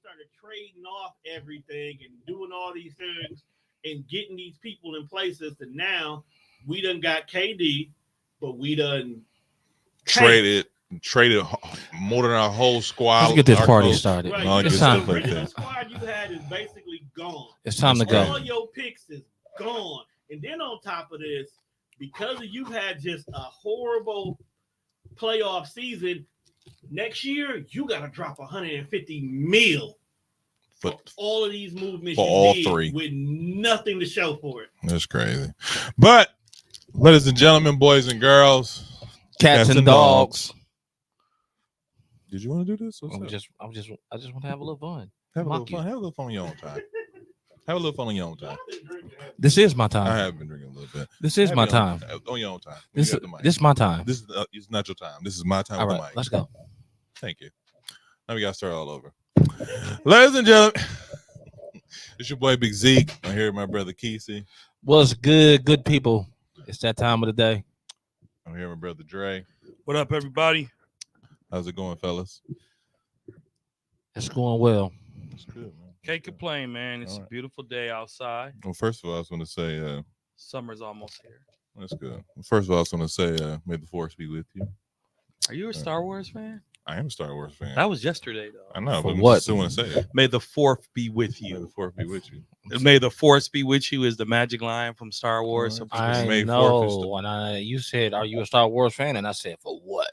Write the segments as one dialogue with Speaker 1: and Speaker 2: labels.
Speaker 1: started trading off everything and doing all these things and getting these people in places, to now we done got KD, but we done
Speaker 2: traded more than our whole squad.
Speaker 3: Let's get this
Speaker 2: our
Speaker 3: party
Speaker 2: coach.
Speaker 3: started.
Speaker 1: Right.
Speaker 3: It's
Speaker 1: The
Speaker 3: time.
Speaker 1: original squad you had is basically gone.
Speaker 3: It's time to go.
Speaker 1: All your picks is gone. And then on top of this, because you've had just a horrible playoff season, next year you got to drop 150 mil for all of these movements
Speaker 2: for
Speaker 1: you
Speaker 2: all
Speaker 1: did
Speaker 2: three
Speaker 1: with nothing to show for it.
Speaker 2: That's crazy. But ladies and gentlemen, boys and girls,
Speaker 3: cats and dogs.
Speaker 2: Did you want to do this?
Speaker 3: I just want to have a little fun.
Speaker 2: Have a little fun. Have a little fun on your own time. Have a little fun on your own time.
Speaker 3: This is my time.
Speaker 2: I have been drinking a little bit.
Speaker 3: This is my time.
Speaker 2: On your own time.
Speaker 3: This is my time.
Speaker 2: This is it's not your time. This is my time.
Speaker 3: All
Speaker 2: with
Speaker 3: right,
Speaker 2: the mic.
Speaker 3: let's go.
Speaker 2: Thank you. Now we got to start all over. Ladies and gentlemen, it's your boy Big Zeke. I'm here with my brother Kesey.
Speaker 3: What's good people? It's that time of the day.
Speaker 2: I'm here with my brother Dre.
Speaker 4: What up, everybody?
Speaker 2: How's it going, fellas?
Speaker 3: It's going well.
Speaker 2: It's good, man.
Speaker 4: Can't complain, man. It's a beautiful day outside.
Speaker 2: Well, first of all, I was going to say,
Speaker 4: Summer's almost here.
Speaker 2: that's good. First of all, I was going to say, may the force be with you.
Speaker 4: Are you a Star Wars fan?
Speaker 2: I am a Star Wars fan.
Speaker 4: That was yesterday, though.
Speaker 2: I know,
Speaker 3: For
Speaker 2: but
Speaker 3: what?
Speaker 2: I still want to say it.
Speaker 4: May the fourth be with
Speaker 2: May the
Speaker 4: you.
Speaker 2: force be with you.
Speaker 4: May the force be with you is the magic line from Star Wars.
Speaker 2: All
Speaker 3: I
Speaker 2: May 4th is
Speaker 3: know. And you said, "Are you a Star Wars fan?" And I said, "For what?"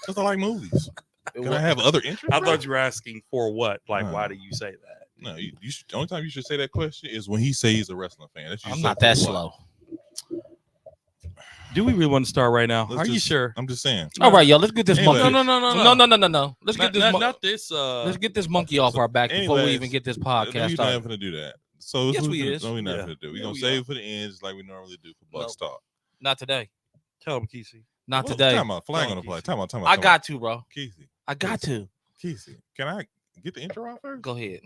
Speaker 2: Because I like movies. Can I have other interests?
Speaker 4: I
Speaker 2: bro?
Speaker 4: thought you were asking for what? Like, why do you say that?
Speaker 2: No, you should, the only time you should say that question is when he say he's a wrestling fan. That's
Speaker 3: I'm not that slow.
Speaker 4: Do we really want to start right now? Are you sure?
Speaker 2: I'm just saying.
Speaker 3: All right, yo, let's get this
Speaker 2: Anyway.
Speaker 3: monkey.
Speaker 4: No.
Speaker 3: Let's
Speaker 4: Not,
Speaker 3: get this.
Speaker 4: not this.
Speaker 3: Let's get this monkey off our back before we
Speaker 2: anyways,
Speaker 3: even get this
Speaker 2: We're
Speaker 3: podcast
Speaker 2: not
Speaker 3: started.
Speaker 2: going to do that. So
Speaker 3: Yes, we is.
Speaker 2: No, we're not
Speaker 4: Yeah.
Speaker 2: going to do. We're
Speaker 4: Yeah,
Speaker 2: going
Speaker 4: we
Speaker 2: to save
Speaker 4: are.
Speaker 2: it for the ends like we normally do for Bucks Talk.
Speaker 3: Not today.
Speaker 4: Tell him, Kesey.
Speaker 3: Not
Speaker 2: Well,
Speaker 3: today.
Speaker 2: Time out. Flag on the
Speaker 4: Don't,
Speaker 2: play.
Speaker 4: Kesey.
Speaker 2: Time out.
Speaker 3: I got to, bro.
Speaker 2: Kesey.
Speaker 3: I got to.
Speaker 2: Kesey. Can I get the intro out first?
Speaker 3: Go ahead.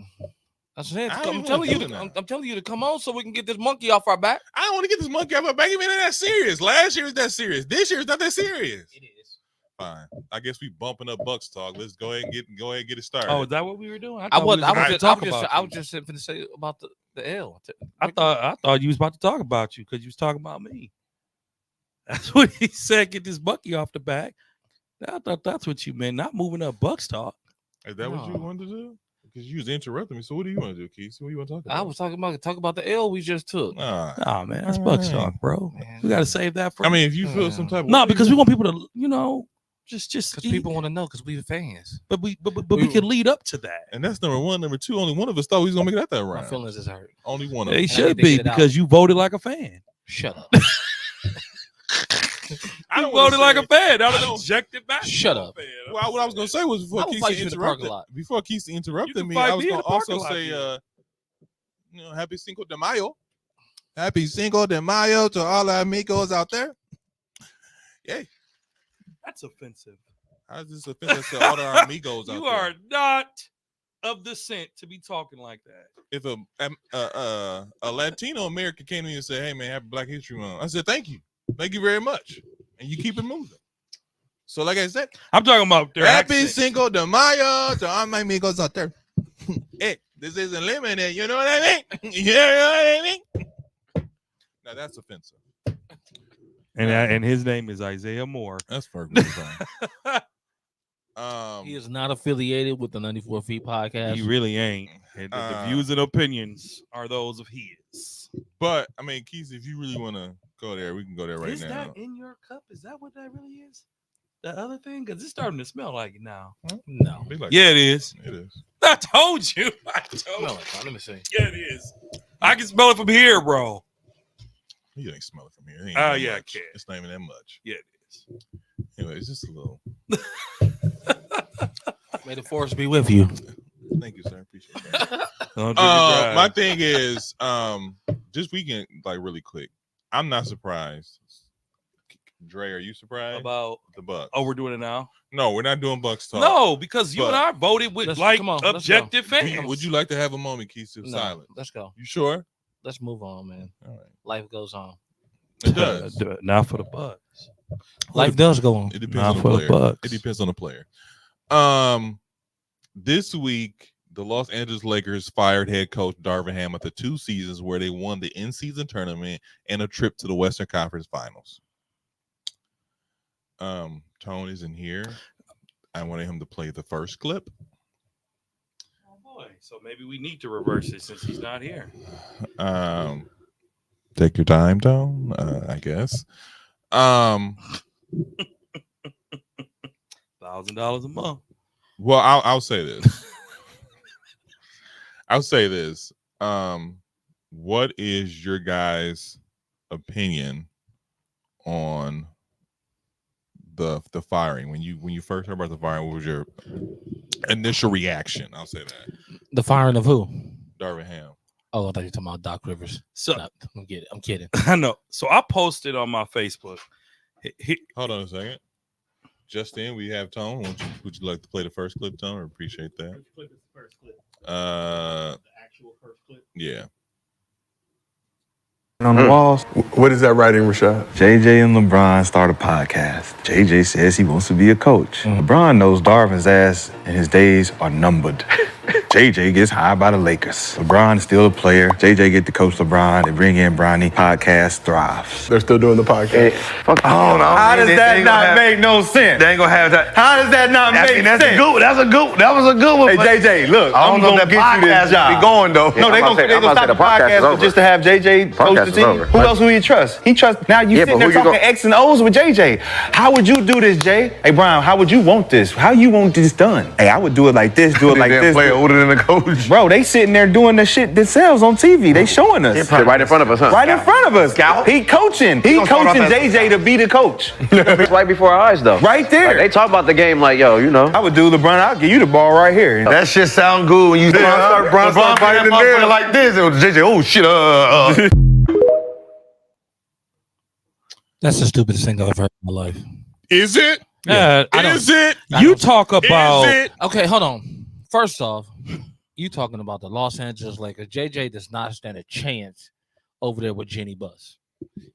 Speaker 3: That's it.
Speaker 2: I don't
Speaker 3: I'm
Speaker 2: even
Speaker 3: telling
Speaker 2: wanna
Speaker 3: you.
Speaker 2: do it now.
Speaker 3: I'm telling you to come on so we can get this monkey off our back.
Speaker 2: I don't want to get this monkey off my back. Even that serious. Last year was that serious. This year is not that serious.
Speaker 3: It is.
Speaker 2: Fine. I guess we bumping up Bucks Talk. Let's go ahead and get it started.
Speaker 4: Oh, is that what we were doing?
Speaker 3: I
Speaker 4: thought we
Speaker 3: was. I was
Speaker 4: about to
Speaker 3: just.
Speaker 4: talk
Speaker 3: I was
Speaker 4: about you.
Speaker 3: just going to say about the L.
Speaker 4: I thought you was about to talk about you because you was talking about me. That's what he said. Get this monkey off the back. I thought that's what you meant. Not moving up Bucks talk.
Speaker 2: Is that what you
Speaker 3: No.
Speaker 2: wanted to do? Because you was interrupting me. So what do you want to do, Keith? What do you want to talk about?
Speaker 3: I was talk about the L we just took.
Speaker 4: Nah, man, that's Bucks talk, bro.
Speaker 3: Man.
Speaker 4: We gotta save that for.
Speaker 2: I mean, if you feel some type of
Speaker 4: no,
Speaker 2: way,
Speaker 4: because we want people to, just
Speaker 3: Because
Speaker 4: eat.
Speaker 3: people want to know because we fans.
Speaker 4: But we can lead up to that.
Speaker 2: and that's number one. Number two, only one of us thought we was gonna make it out that
Speaker 3: My
Speaker 2: round.
Speaker 3: feelings is hurt.
Speaker 2: Only one of
Speaker 4: They
Speaker 2: us.
Speaker 3: I
Speaker 4: should
Speaker 3: need to
Speaker 4: be
Speaker 3: get it out.
Speaker 4: because you voted like a fan.
Speaker 3: Shut up.
Speaker 2: I
Speaker 4: You
Speaker 2: don't wanna
Speaker 4: voted like
Speaker 2: say-
Speaker 4: a fan.
Speaker 2: I
Speaker 4: Not
Speaker 2: don't-
Speaker 4: an objected basketball
Speaker 3: Shut up.
Speaker 4: fan.
Speaker 2: Well, what I was gonna say was before
Speaker 3: I will fight
Speaker 2: Keith
Speaker 3: you in the parking
Speaker 2: interrupted.
Speaker 3: lot.
Speaker 2: Before Keith interrupted
Speaker 4: can
Speaker 2: me,
Speaker 4: fight
Speaker 2: I was
Speaker 4: me in
Speaker 2: gonna
Speaker 4: the parking
Speaker 2: also
Speaker 4: lot,
Speaker 2: say,
Speaker 4: then.
Speaker 2: Happy Cinco de Mayo. Happy Cinco de Mayo to all our amigos out there. Yay!
Speaker 4: That's offensive.
Speaker 2: How's this offensive to all our amigos out
Speaker 4: You
Speaker 2: there?
Speaker 4: are not of the scent to be talking like that.
Speaker 2: If a Latino American came to me and said, "Hey man, happy Black History Month," I said, "Thank you very much," and you keep it moving. So, like I said,
Speaker 4: I'm talking about their
Speaker 2: happy
Speaker 4: accent.
Speaker 2: Cinco de Mayo to all my amigos out there. Hey, this isn't limited. You know what I mean? You know what I mean? Now that's offensive.
Speaker 4: And his name is Isaiah Moore.
Speaker 2: That's perfectly fine.
Speaker 3: He is not affiliated with the 94 Feet podcast.
Speaker 4: He really ain't. And the views and opinions are those of his.
Speaker 2: But I mean, Keith, if you really want to go there, we can go there right
Speaker 4: Is
Speaker 2: now.
Speaker 4: that in your cup? Is that what that really is? The other thing? Because it's starting to smell like it now.
Speaker 3: No.
Speaker 2: Be like,
Speaker 4: Yeah, it is.
Speaker 2: it is.
Speaker 4: I told you. I told
Speaker 3: Smell
Speaker 4: you.
Speaker 3: it. Let me see.
Speaker 4: Yeah, it is. I can smell it from here, bro.
Speaker 2: You ain't smell it from here. It ain't
Speaker 4: Oh,
Speaker 2: that
Speaker 4: yeah, I
Speaker 2: much.
Speaker 4: can.
Speaker 2: It's not even that much.
Speaker 4: Yeah, it is.
Speaker 2: Anyway, it's just a little.
Speaker 3: May the force be with you.
Speaker 2: Thank you, sir. Appreciate that.
Speaker 4: Don't drink and drive.
Speaker 2: My thing is, just weekend, like really quick. I'm not surprised. Dre, are you surprised?
Speaker 4: About
Speaker 2: the Bucks?
Speaker 4: oh, we're doing it now?
Speaker 2: No, we're not doing Bucks talk.
Speaker 4: No, because you
Speaker 2: But-
Speaker 4: and I voted with
Speaker 3: Let's-
Speaker 4: like
Speaker 3: come on, let's
Speaker 4: objective
Speaker 2: Would
Speaker 4: fans.
Speaker 2: you, would you like to have a moment, Keith, of
Speaker 3: No,
Speaker 2: silence?
Speaker 3: let's go.
Speaker 2: You sure?
Speaker 3: Let's move on, man.
Speaker 2: All right.
Speaker 3: Life goes on.
Speaker 2: It does.
Speaker 4: Not for the Bucks.
Speaker 3: Life does go on.
Speaker 2: It depends
Speaker 4: Not
Speaker 2: on
Speaker 4: for
Speaker 2: the
Speaker 4: the
Speaker 2: player.
Speaker 4: Bucks.
Speaker 2: It depends on the player. This week The Los Angeles Lakers fired head coach Darvin Ham after 2 seasons where they won the in-season tournament and a trip to the Western Conference Finals. Tone isn't here. I wanted him to play the first clip.
Speaker 4: Oh boy, so maybe we need to reverse it since he's not here.
Speaker 2: Take your time, Tone. I guess.
Speaker 4: $1,000 a month.
Speaker 2: Well, I'll say this. I'll say this. What is your guys' opinion on the firing? When you first heard about the firing, what was your initial reaction? I'll say that.
Speaker 3: The firing of who?
Speaker 2: Darvin Ham.
Speaker 3: Oh, I thought you were talking about Doc Rivers.
Speaker 4: So
Speaker 3: No, I'm kidding.
Speaker 4: I know. So I posted on my Facebook.
Speaker 2: Hold on a second. Just in, we have Tone. Would you like to play the first clip, Tone? I appreciate that.
Speaker 1: Clip is the first clip.
Speaker 2: Uh,
Speaker 1: The actual first clip.
Speaker 2: yeah.
Speaker 5: On the walls.
Speaker 6: What is that writing, Rashad?
Speaker 5: JJ and LeBron start a podcast. JJ says he wants to be a coach. LeBron knows Darvin's ass and his days are numbered. JJ gets hired by the Lakers. LeBron is still a player. JJ get to coach LeBron. They bring in Bronny. Podcast thrives.
Speaker 6: They're still doing the podcast.
Speaker 5: How does that not make no sense?
Speaker 7: They ain't gonna have that.
Speaker 5: How does that not make sense?
Speaker 7: That was a good one.
Speaker 5: Hey,
Speaker 7: but
Speaker 5: JJ, look,
Speaker 7: I don't
Speaker 5: I'm
Speaker 7: know
Speaker 5: going
Speaker 7: if
Speaker 5: to
Speaker 7: that
Speaker 5: get you
Speaker 7: podcast
Speaker 5: this job.
Speaker 7: be going though.
Speaker 5: No, they gonna stop the podcast just to have JJ coach the
Speaker 7: is
Speaker 5: team.
Speaker 7: over.
Speaker 5: Who else will you trust? He trusts. Now you
Speaker 7: Yeah,
Speaker 5: sitting
Speaker 7: but
Speaker 5: there
Speaker 7: who you
Speaker 5: talking X and O's with JJ. How would you do this, Jay? Hey, Brian, how would you want this? How you want this done? Hey, I would do it like this, do it like this.
Speaker 7: Play older than the coach.
Speaker 5: Bro, they sitting there doing the shit themselves on TV. They showing us.
Speaker 7: Right in front of us, huh?
Speaker 5: Right in front of us.
Speaker 7: Scout?
Speaker 5: He coaching. He
Speaker 7: gonna start off
Speaker 5: coaching
Speaker 7: as-
Speaker 5: JJ to be the coach.
Speaker 8: Right before our eyes, though.
Speaker 5: Right there.
Speaker 8: Like, they talk about the game like, yo, you know.
Speaker 5: I would do LeBron. I'll give you the ball right here.
Speaker 7: That shit sound good when you start biting the nail like this. It was JJ. Oh shit.
Speaker 3: That's the stupidest thing I've ever heard in my life.
Speaker 2: Is it?
Speaker 4: Yeah,
Speaker 2: Is it?
Speaker 4: you talk about.
Speaker 2: Is it?
Speaker 3: Okay, hold on. First off, you talking about the Los Angeles Lakers. JJ does not stand a chance over there with Jenny Buss.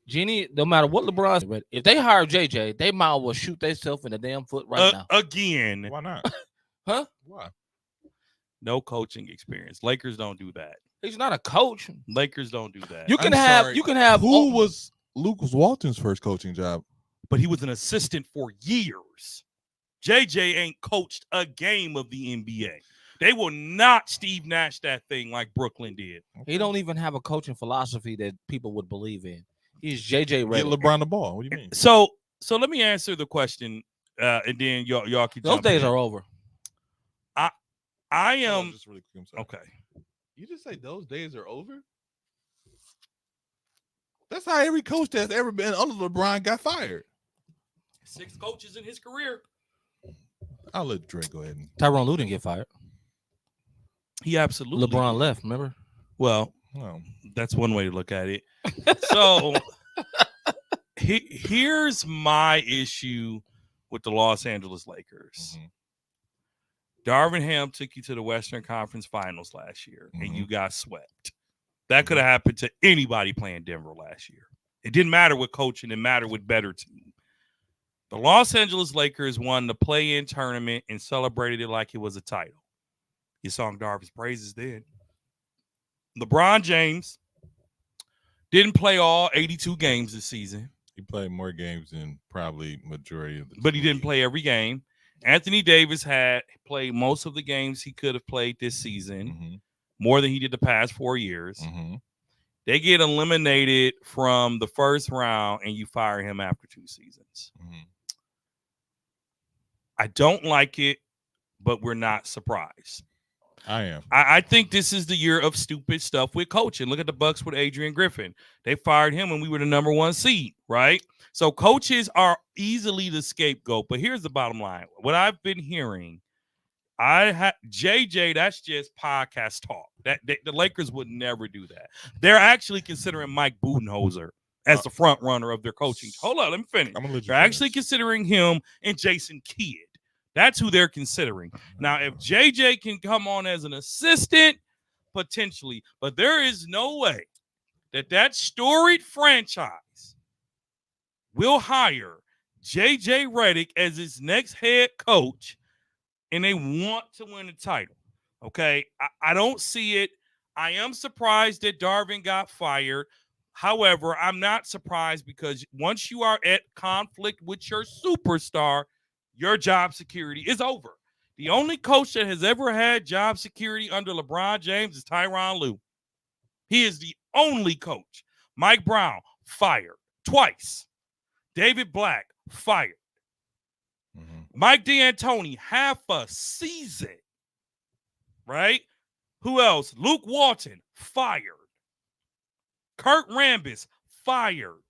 Speaker 3: Jenny, no matter what LeBron's ready, if they hire JJ, they might as well shoot themselves in the damn foot right now.
Speaker 4: Again,
Speaker 2: Why not?
Speaker 3: Huh?
Speaker 2: Why?
Speaker 4: no coaching experience. Lakers don't do that.
Speaker 3: He's not a coach.
Speaker 4: Lakers don't do that.
Speaker 3: You can
Speaker 2: I'm
Speaker 3: have
Speaker 2: sorry.
Speaker 3: you can have
Speaker 2: Who was Lucas Walton's first coaching job?
Speaker 4: But he was an assistant for years. JJ ain't coached a game of the NBA. They will not Steve Nash that thing like Brooklyn did.
Speaker 3: he don't even have a coaching philosophy that people would believe in. He's JJ
Speaker 2: Get
Speaker 3: Redick.
Speaker 2: LeBron the ball. What do you mean?
Speaker 4: So let me answer the question, and then y'all can
Speaker 3: Those
Speaker 4: jump
Speaker 3: days
Speaker 4: in.
Speaker 3: are over.
Speaker 4: I
Speaker 2: Hold on,
Speaker 4: am
Speaker 2: just really quick, I'm sorry.
Speaker 4: okay.
Speaker 2: You just say those days are over? That's how every coach that's ever been under LeBron got fired.
Speaker 4: 6 coaches in his career.
Speaker 2: I'll let Dre go ahead and.
Speaker 3: Tyronn Lue didn't get fired.
Speaker 4: He absolutely
Speaker 3: LeBron
Speaker 4: did.
Speaker 3: left, remember?
Speaker 4: Well,
Speaker 2: Oh.
Speaker 4: that's one way to look at it. So here's my issue with the Los Angeles Lakers.
Speaker 2: Mhm.
Speaker 4: Darvin Ham took you to the Western Conference Finals last year, and
Speaker 2: Mhm.
Speaker 4: you got swept. That could have happened to anybody playing Denver last year. It didn't matter with coaching; it mattered with better team. The Los Angeles Lakers won the play-in tournament and celebrated it like it was a title. You sung Darvin's praises then. LeBron James didn't play all 82 games this season,
Speaker 2: He played more games than probably majority of the.
Speaker 4: but he didn't play every game. Anthony Davis had played most of the games he could have played this season,
Speaker 2: Mm-hmm,
Speaker 4: more than he did the past 4 years.
Speaker 2: mm-hmm.
Speaker 4: They get eliminated from the first round, and you fire him after 2 seasons.
Speaker 2: Mm-hmm.
Speaker 4: I don't like it, but we're not surprised.
Speaker 2: I am.
Speaker 4: I think this is the year of stupid stuff with coaching. Look at the Bucks with Adrian Griffin. They fired him when we were the number 1 seed, right? So coaches are easily the scapegoat. But here's the bottom line. What I've been hearing, JJ, that's just podcast talk. The Lakers would never do that. They're actually considering Mike Budenholzer as the front runner of their coaching. Hold on, let me finish.
Speaker 2: I'm gonna let you
Speaker 4: They're
Speaker 2: finish.
Speaker 4: actually considering him and Jason Kidd. That's who they're considering. Now, if JJ can come on as an assistant, potentially, but there is no way that storied franchise will hire JJ Redick as his next head coach, and they want to win the title. Okay, I don't see it. I am surprised that Darvin got fired. However, I'm not surprised because once you are at conflict with your superstar, your job security is over. The only coach that has ever had job security under LeBron James is Tyronn Lue. He is the only coach. Mike Brown, fired twice. David Black, fired. Mike D'Antoni, half a season. Right? Who else? Luke Walton, fired. Kurt Rambis, fired.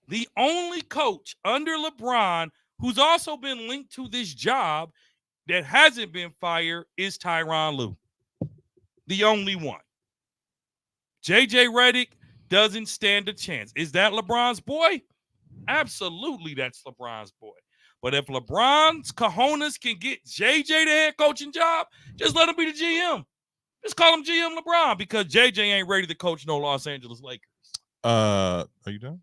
Speaker 4: The only coach under LeBron who's also been linked to this job that hasn't been fired is Tyronn Lue. The only one. JJ Redick doesn't stand a chance. Is that LeBron's boy? Absolutely, that's LeBron's boy. But if LeBron's cojones can get JJ the head coaching job, just let him be the GM. Just call him GM LeBron because JJ ain't ready to coach no Los Angeles Lakers.
Speaker 2: Are you done?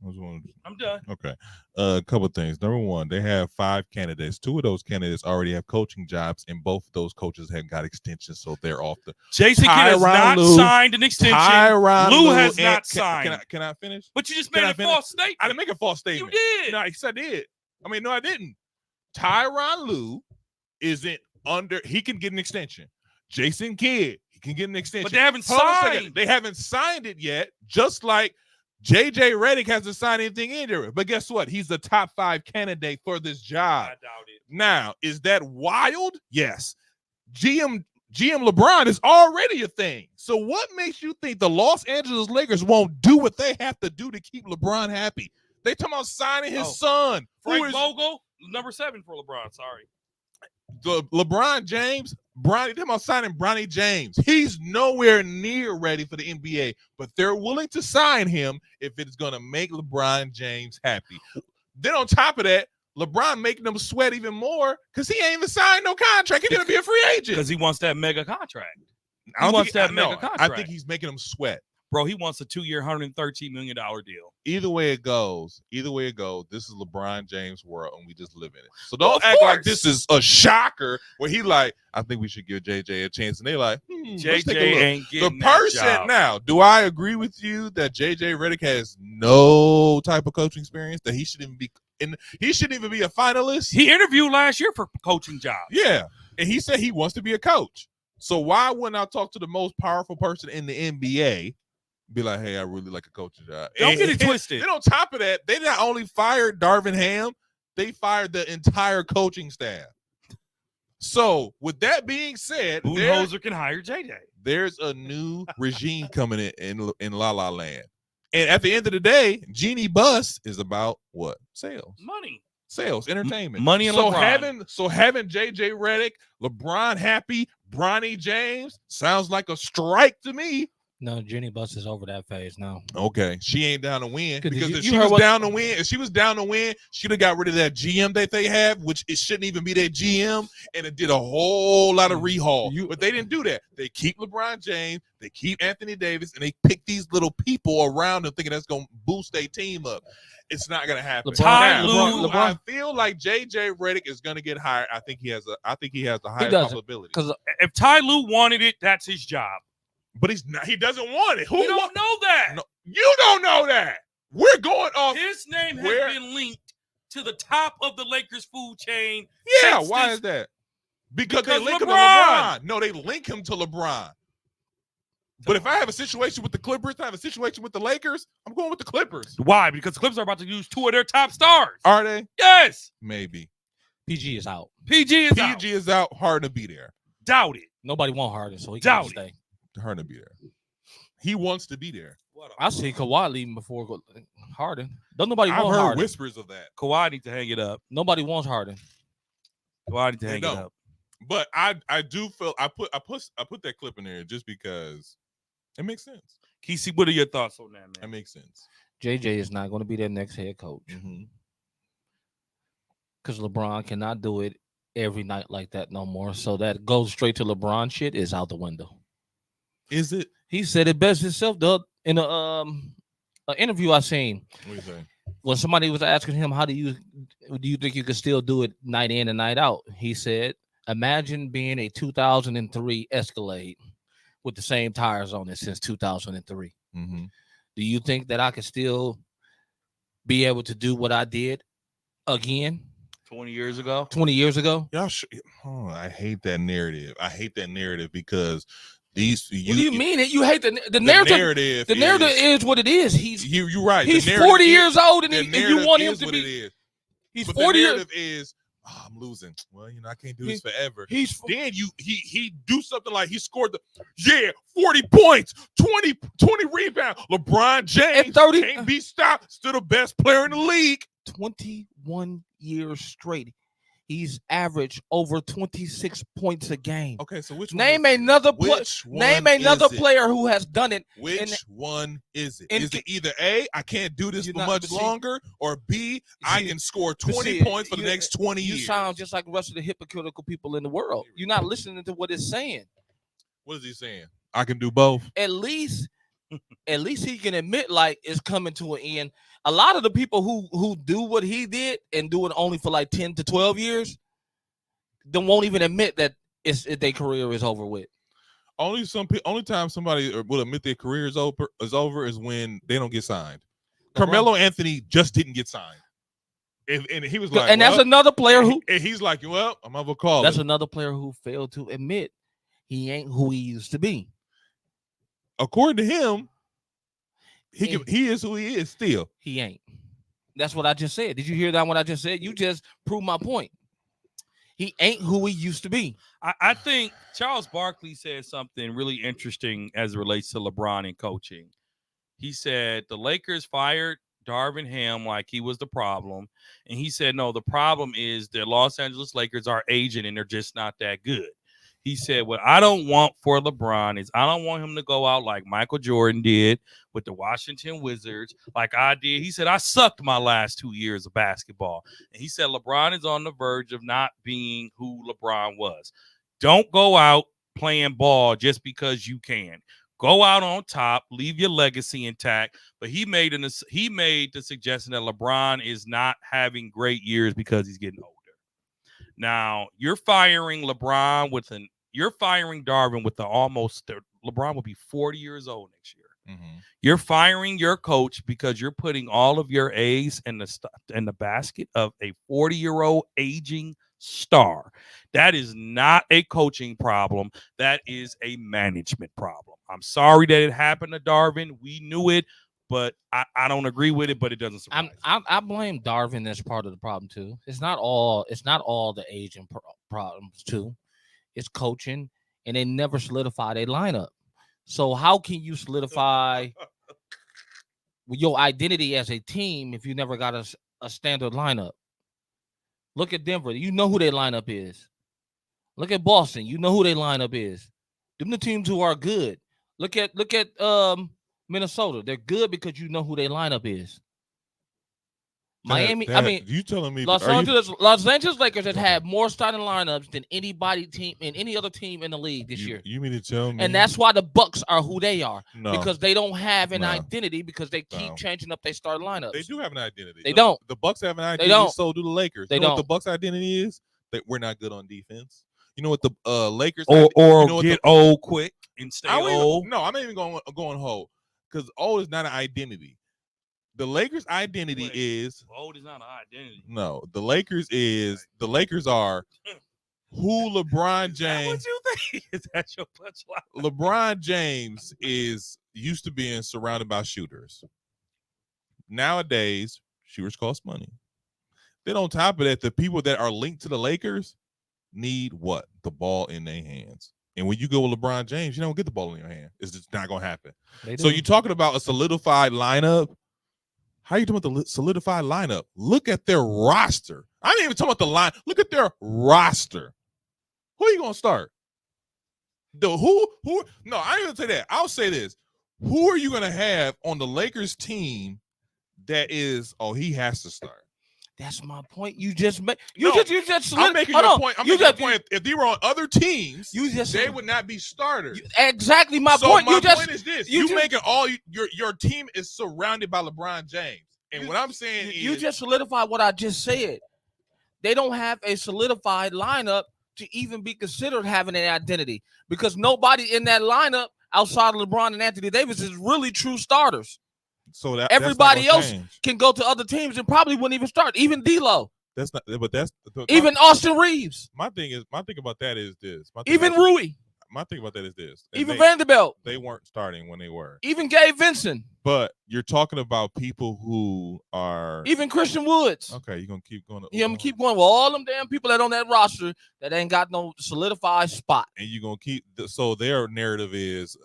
Speaker 4: I'm done.
Speaker 2: Okay. A couple of things. Number one, they have 5 candidates. 2 of those candidates already have coaching jobs, and both of those coaches have got extensions, so they're off the.
Speaker 4: Jason Kidd has not signed an extension. Lue has not signed.
Speaker 2: Can I finish?
Speaker 4: But you just made a false statement.
Speaker 2: I didn't make a false statement.
Speaker 4: You did.
Speaker 2: No, yes, I did. I mean, no, I didn't. Tyronn Lue isn't under. He can get an extension. Jason Kidd, he can get an extension.
Speaker 4: But they haven't signed.
Speaker 2: They haven't signed it yet. Just like JJ Redick hasn't signed anything either. But guess what? He's the top 5 candidate for this job.
Speaker 4: I doubt it.
Speaker 2: Now, is that wild? Yes. GM LeBron is already a thing. So what makes you think the Los Angeles Lakers won't do what they have to do to keep LeBron happy? They talking about signing his son.
Speaker 4: Frank Vogel, number 7 for LeBron. Sorry.
Speaker 2: The LeBron James, talking about signing Bronny James. He's nowhere near ready for the NBA, but they're willing to sign him if it's going to make LeBron James happy. Then on top of that, LeBron making them sweat even more because he ain't even signed no contract. He's going to be a free agent.
Speaker 4: Because he wants that mega contract.
Speaker 2: I think he's making them sweat.
Speaker 4: Bro, he wants a 2-year, $113 million deal.
Speaker 2: Either way it goes, this is LeBron James' world, and we just live in it. So don't act like this is a shocker where he like, I think we should give JJ a chance. And they like,
Speaker 4: JJ ain't getting
Speaker 2: the person
Speaker 4: that job.
Speaker 2: Now, do I agree with you that JJ Redick has no type of coaching experience, that he shouldn't even be a finalist?
Speaker 4: He interviewed last year for coaching job.
Speaker 2: Yeah, and he said he wants to be a coach. So why wouldn't I talk to the most powerful person in the NBA? Be like, hey, I really like a coaching job.
Speaker 4: Don't get it twisted.
Speaker 2: Then on top of that, they not only fired Darvin Ham, they fired the entire coaching staff. So with that being said,
Speaker 4: Budenholzer can hire JJ.
Speaker 2: There's a new regime coming in La La Land. And at the end of the day, Jeannie Buss is about what? Sales.
Speaker 4: Money.
Speaker 2: Sales, entertainment.
Speaker 4: Money and LeBron.
Speaker 2: Having JJ Redick, LeBron happy, Bronny James sounds like a strike to me.
Speaker 3: No, Jeannie Buss is over that phase now.
Speaker 2: Okay, she ain't down to win because if
Speaker 3: she
Speaker 2: was down to win, she'd have got rid of that GM that they have, which it shouldn't even be their GM, and it did a whole lot of rehaul. But they didn't do that. They keep LeBron James, they keep Anthony Davis, and they pick these little people around them thinking that's going to boost their team up. It's not going to happen. I feel like JJ Redick is going to get hired. I think he has the highest probability.
Speaker 4: Because if Ty Lue wanted it, that's his job.
Speaker 2: But he's not. He doesn't want it.
Speaker 4: You don't know that.
Speaker 2: No, you don't know that. We're going off.
Speaker 4: His name has been linked to the top of the Lakers food chain.
Speaker 2: Yeah, why is that? Because they link him to LeBron. No, they link him to LeBron. But if I have a situation with the Clippers, I have a situation with the Lakers, I'm going with the Clippers.
Speaker 4: Why? Because the Clippers are about to use 2 of their top stars.
Speaker 2: Are they?
Speaker 4: Yes.
Speaker 2: Maybe.
Speaker 3: PG is out.
Speaker 4: PG
Speaker 2: is out. Harden to be there.
Speaker 4: Doubt it.
Speaker 3: Nobody want Harden, so he can't stay.
Speaker 2: Harden to be there. He wants to be there.
Speaker 3: I see Kawhi leaving before Harden. Don't nobody want
Speaker 2: I've heard
Speaker 3: Harden.
Speaker 2: whispers of that.
Speaker 4: Kawhi needs to hang it up.
Speaker 3: Nobody wants Harden.
Speaker 4: Kawhi needs to hang it up.
Speaker 2: But I do feel I put that clip in there just because it makes sense.
Speaker 4: Kesey, what are your thoughts on that, man?
Speaker 2: That makes sense.
Speaker 3: JJ is not going to be their next head coach. Because LeBron cannot do it every night like that no more. So that goes straight to LeBron shit is out the window.
Speaker 2: Is it?
Speaker 3: He said it best himself, Doug, in a interview I seen.
Speaker 2: What you say?
Speaker 3: When somebody was asking him, how do you think you could still do it night in and night out? He said, Imagine being a 2003 Escalade with the same tires on it since 2003.
Speaker 2: Mm-hmm.
Speaker 3: Do you think that I could still be able to do what I did again
Speaker 4: 20 years ago.
Speaker 3: 20 years ago?
Speaker 2: Y'all, I hate that narrative. I hate that narrative because these.
Speaker 3: What do you mean? You hate the narrative? The narrative is what it is.
Speaker 2: You're right.
Speaker 3: He's 40 years old, and you want him to
Speaker 2: what
Speaker 3: be.
Speaker 2: It is.
Speaker 3: He's
Speaker 2: but
Speaker 3: 40
Speaker 2: the
Speaker 3: years.
Speaker 2: narrative is, I'm losing. Well, I can't do this forever.
Speaker 3: He's
Speaker 2: then he do something like he scored 40 points, 20 rebounds. LeBron James
Speaker 3: 30
Speaker 2: can't be stopped. Still the best player in the league.
Speaker 3: 21 years straight. He's averaged over 26 points a game.
Speaker 2: Okay, so
Speaker 3: name another player who has done it.
Speaker 2: Which one is it? Is it either A, I can't do this for much longer, or B, I can score 20 points for the next 20 years?
Speaker 3: You sound just like the rest of the hypocritical people in the world. You're not listening to what it's saying.
Speaker 2: What is he saying? I can do both.
Speaker 3: At least he can admit like it's coming to an end. A lot of the people who do what he did and do it only for like 10 to 12 years, they won't even admit that their career is over with.
Speaker 2: Only time somebody will admit their career is over is when they don't get signed. Carmelo Anthony just didn't get signed. And he was like,
Speaker 3: and that's another player who
Speaker 2: and he's like, well, I'm gonna call.
Speaker 3: That's another player who failed to admit he ain't who he used to be.
Speaker 2: According to him, he is who he is still.
Speaker 3: He ain't. That's what I just said. Did you hear that? What I just said? You just proved my point. He ain't who he used to be.
Speaker 4: I think Charles Barkley said something really interesting as it relates to LeBron and coaching. He said the Lakers fired Darvin Ham like he was the problem. And he said, no, the problem is the Los Angeles Lakers are aging and they're just not that good. He said, what I don't want for LeBron is I don't want him to go out like Michael Jordan did with the Washington Wizards, like I did. He said, I sucked my last 2 years of basketball. And he said, LeBron is on the verge of not being who LeBron was. Don't go out playing ball just because you can. Go out on top, leave your legacy intact. But he made the suggestion that LeBron is not having great years because he's getting older. Now you're firing Darvin with LeBron will be 40 years old next year. Mm-hmm. You're firing your coach because you're putting all of your eggs in the basket of a 40-year-old aging star. That is not a coaching problem. That is a management problem. I'm sorry that it happened to Darvin. We knew it, but I don't agree with it, but it doesn't surprise me.
Speaker 3: I blame Darvin as part of the problem too. It's not all the aging problems too. It's coaching, and they never solidify their lineup. So how can you solidify your identity as a team if you never got a standard lineup? Look at Denver. You know who their lineup is. Look at Boston. You know who their lineup is. Them the teams who are good. Look at Minnesota. They're good because you know who their lineup is. Miami,
Speaker 2: you telling me
Speaker 3: Los Angeles Lakers have had more starting lineups than any other team in the league this year.
Speaker 2: You mean to tell me?
Speaker 3: And that's why the Bucks are who they are. No, because they don't have an identity because they keep changing up their starting lineups.
Speaker 2: They do have an identity.
Speaker 3: They don't.
Speaker 2: The Bucks have an identity.
Speaker 3: They don't.
Speaker 2: So do the Lakers.
Speaker 3: They
Speaker 2: you know
Speaker 3: don't.
Speaker 2: What the Bucks identity is? That we're not good on defense. You know what the Lakers
Speaker 4: get old quick and stay old.
Speaker 2: No, I'm not even going old because old is not an identity. The Lakers' identity is
Speaker 4: old is not an identity.
Speaker 2: No, the Lakers are who LeBron James.
Speaker 4: What you think? Is that your punchline?
Speaker 2: LeBron James is used to being surrounded by shooters. Nowadays, shooters cost money. Then on top of that, the people that are linked to the Lakers need what? The ball in their hands. And when you go with LeBron James, you don't get the ball in your hand. It's just not going to happen. So you're talking about a solidified lineup. How are you talking about the solidified lineup? Look at their roster. I ain't even talking about the line. Look at their roster. Who are you going to start? Who? No, I ain't going to say that. I'll say this. Who are you going to have on the Lakers team that is, he has to start?
Speaker 3: That's my point. You just made.
Speaker 2: I'm making your point. I'm making your point. If they were on other teams, they would not be starters.
Speaker 3: Exactly my point.
Speaker 2: My point is this: you making all your team is surrounded by LeBron James, and what I'm saying is
Speaker 3: you just solidified what I just said. They don't have a solidified lineup to even be considered having an identity because nobody in that lineup outside of LeBron and Anthony Davis is really true starters.
Speaker 2: So that
Speaker 3: Everybody
Speaker 2: that's not gonna
Speaker 3: else
Speaker 2: change.
Speaker 3: can go to other teams and probably wouldn't even start. Even D'Lo,
Speaker 2: That's not. But that's
Speaker 3: even Austin Reeves,
Speaker 2: my thing about that is this.
Speaker 3: even Rui,
Speaker 2: My thing about that is this. And
Speaker 3: even Vanderbilt,
Speaker 2: they weren't starting when they were.
Speaker 3: even Gabe Vincent,
Speaker 2: But you're talking about people who are
Speaker 3: even Christian Woods.
Speaker 2: okay. You're gonna keep going.
Speaker 3: Yeah, I'm gonna keep going with all them damn people that on that roster that ain't got no solidified spot.
Speaker 2: and you're gonna keep. So their narrative is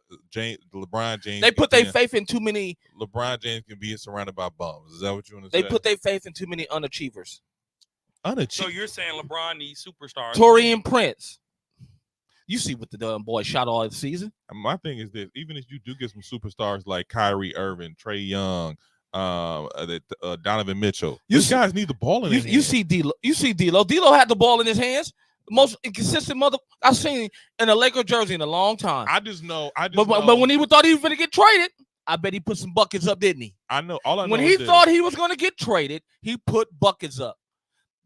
Speaker 2: LeBron James.
Speaker 3: They put
Speaker 2: can
Speaker 3: their faith in too many.
Speaker 2: LeBron James can be surrounded by bums. Is that what you want to say?
Speaker 3: They put their faith in too many unachievers.
Speaker 4: So you're saying LeBron needs superstars?
Speaker 3: Torian Prince. You see what the boy shot all season.
Speaker 2: My thing is this: even if you do get some superstars like Kyrie Irving, Trae Young, Donovan Mitchell, these guys need the ball in their hands.
Speaker 3: You see D'Lo. You see D'Lo. D'Lo had the ball in his hands. The most inconsistent mother I've seen in a Laker jersey in a long time.
Speaker 2: I just know.
Speaker 3: But when he thought he was going to get traded, I bet he put some buckets up, didn't he?
Speaker 2: I know. All I know
Speaker 3: when
Speaker 2: is
Speaker 3: he
Speaker 2: this.
Speaker 3: thought he was going to get traded, he put buckets up.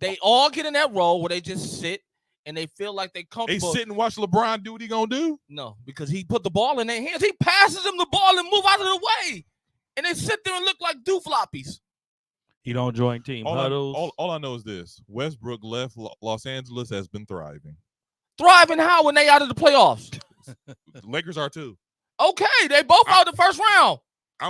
Speaker 3: They all get in that role where they just sit and they feel like they
Speaker 2: They
Speaker 3: comfortable.
Speaker 2: sit and watch LeBron do what he gonna do.
Speaker 3: No, because he put the ball in their hands. He passes them the ball and move out of the way. And they sit there and look like doofloppies.
Speaker 4: He don't join team huddles.
Speaker 2: All I know is this: Westbrook left Los Angeles has been thriving.
Speaker 3: Thriving how when they out of the playoffs?
Speaker 2: The Lakers are too.
Speaker 3: Okay, they both out the first round.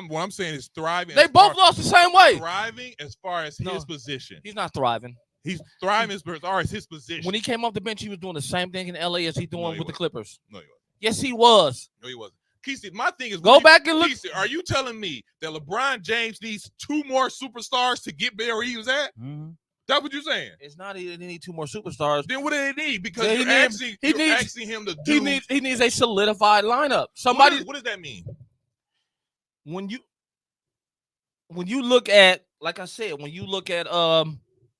Speaker 2: What I'm saying is thriving.
Speaker 3: They both lost the same way.
Speaker 2: Thriving as far as
Speaker 3: No.
Speaker 2: his position.
Speaker 3: He's not thriving.
Speaker 2: He's thriving as far as his position.
Speaker 3: When he came off the bench, he was doing the same thing in LA as he's doing
Speaker 2: No, he
Speaker 3: with the
Speaker 2: wasn't.
Speaker 3: Clippers.
Speaker 2: No, he wasn't.
Speaker 3: Yes, he was.
Speaker 2: No, he wasn't. Keisha, my thing is
Speaker 3: Go back and look.
Speaker 2: Keisha, are you telling me that LeBron James needs 2 more superstars to get where he was at?
Speaker 4: Mhm.
Speaker 2: That's what you're saying.
Speaker 3: It's not he need 2 more superstars.
Speaker 2: Then what do they need? Because
Speaker 3: Yeah,
Speaker 2: you're asking him to do.
Speaker 3: He needs a solidified lineup. Somebody
Speaker 2: What does that mean?
Speaker 3: when you look at, like I said, when you look at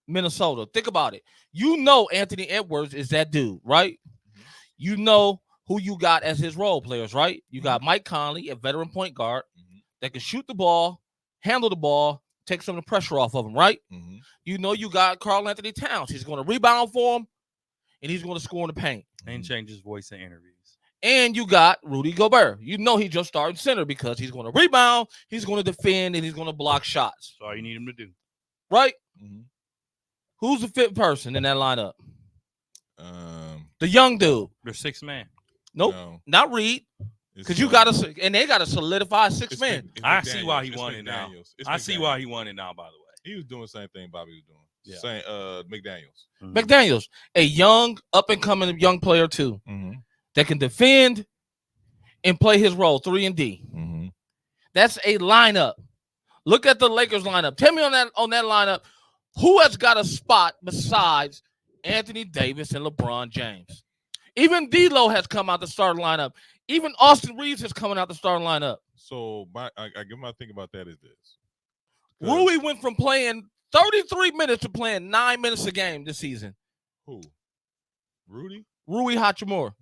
Speaker 3: Minnesota, think about it. You know Anthony Edwards is that dude, right?
Speaker 2: Mm-hmm.
Speaker 3: You know who you got as his role players, right? You got Mike Conley, a veteran point guard that can shoot the ball, handle the ball, take some of the pressure off of him, right?
Speaker 2: Mm-hmm.
Speaker 3: You know you got Karl Anthony Towns. He's going to rebound for him, and he's going to score in the paint.
Speaker 4: And change his voice in interviews.
Speaker 3: And you got Rudy Gobert. You know he's your starting center because he's going to rebound, he's going to defend, and he's going to block shots.
Speaker 4: That's all you need him to do.
Speaker 3: Right?
Speaker 2: Mm-hmm.
Speaker 3: Who's the fifth person in that lineup?
Speaker 2: The
Speaker 3: The young dude.
Speaker 4: They're 6 man.
Speaker 3: Nope,
Speaker 2: no,
Speaker 3: not Reed.
Speaker 2: it's,
Speaker 3: Because you got to, and they got to solidify 6
Speaker 2: it's
Speaker 3: men.
Speaker 2: Mc- it's
Speaker 4: I see
Speaker 2: McDaniels.
Speaker 4: why he
Speaker 2: It's
Speaker 4: won it now.
Speaker 2: McDaniels. It's
Speaker 4: I see
Speaker 2: McDaniels.
Speaker 4: why he won it now, by the way.
Speaker 2: He was doing the same thing Bobby was doing.
Speaker 4: Yeah.
Speaker 2: Same McDaniels.
Speaker 3: McDaniels, a young, up and coming young player too,
Speaker 2: Mm-hmm.
Speaker 3: that can defend and play his role 3 and D.
Speaker 2: Mm-hmm.
Speaker 3: That's a lineup. Look at the Lakers lineup. Tell me on that lineup, who has got a spot besides Anthony Davis and LeBron James? Even D'Lo has come out the starting lineup. Even Austin Reeves is coming out the starting lineup.
Speaker 2: So I give my thing about that is this.
Speaker 3: Rui went from playing 33 minutes to playing 9 minutes a game this season.
Speaker 2: Who? Rudy?
Speaker 3: Rui Hachimura.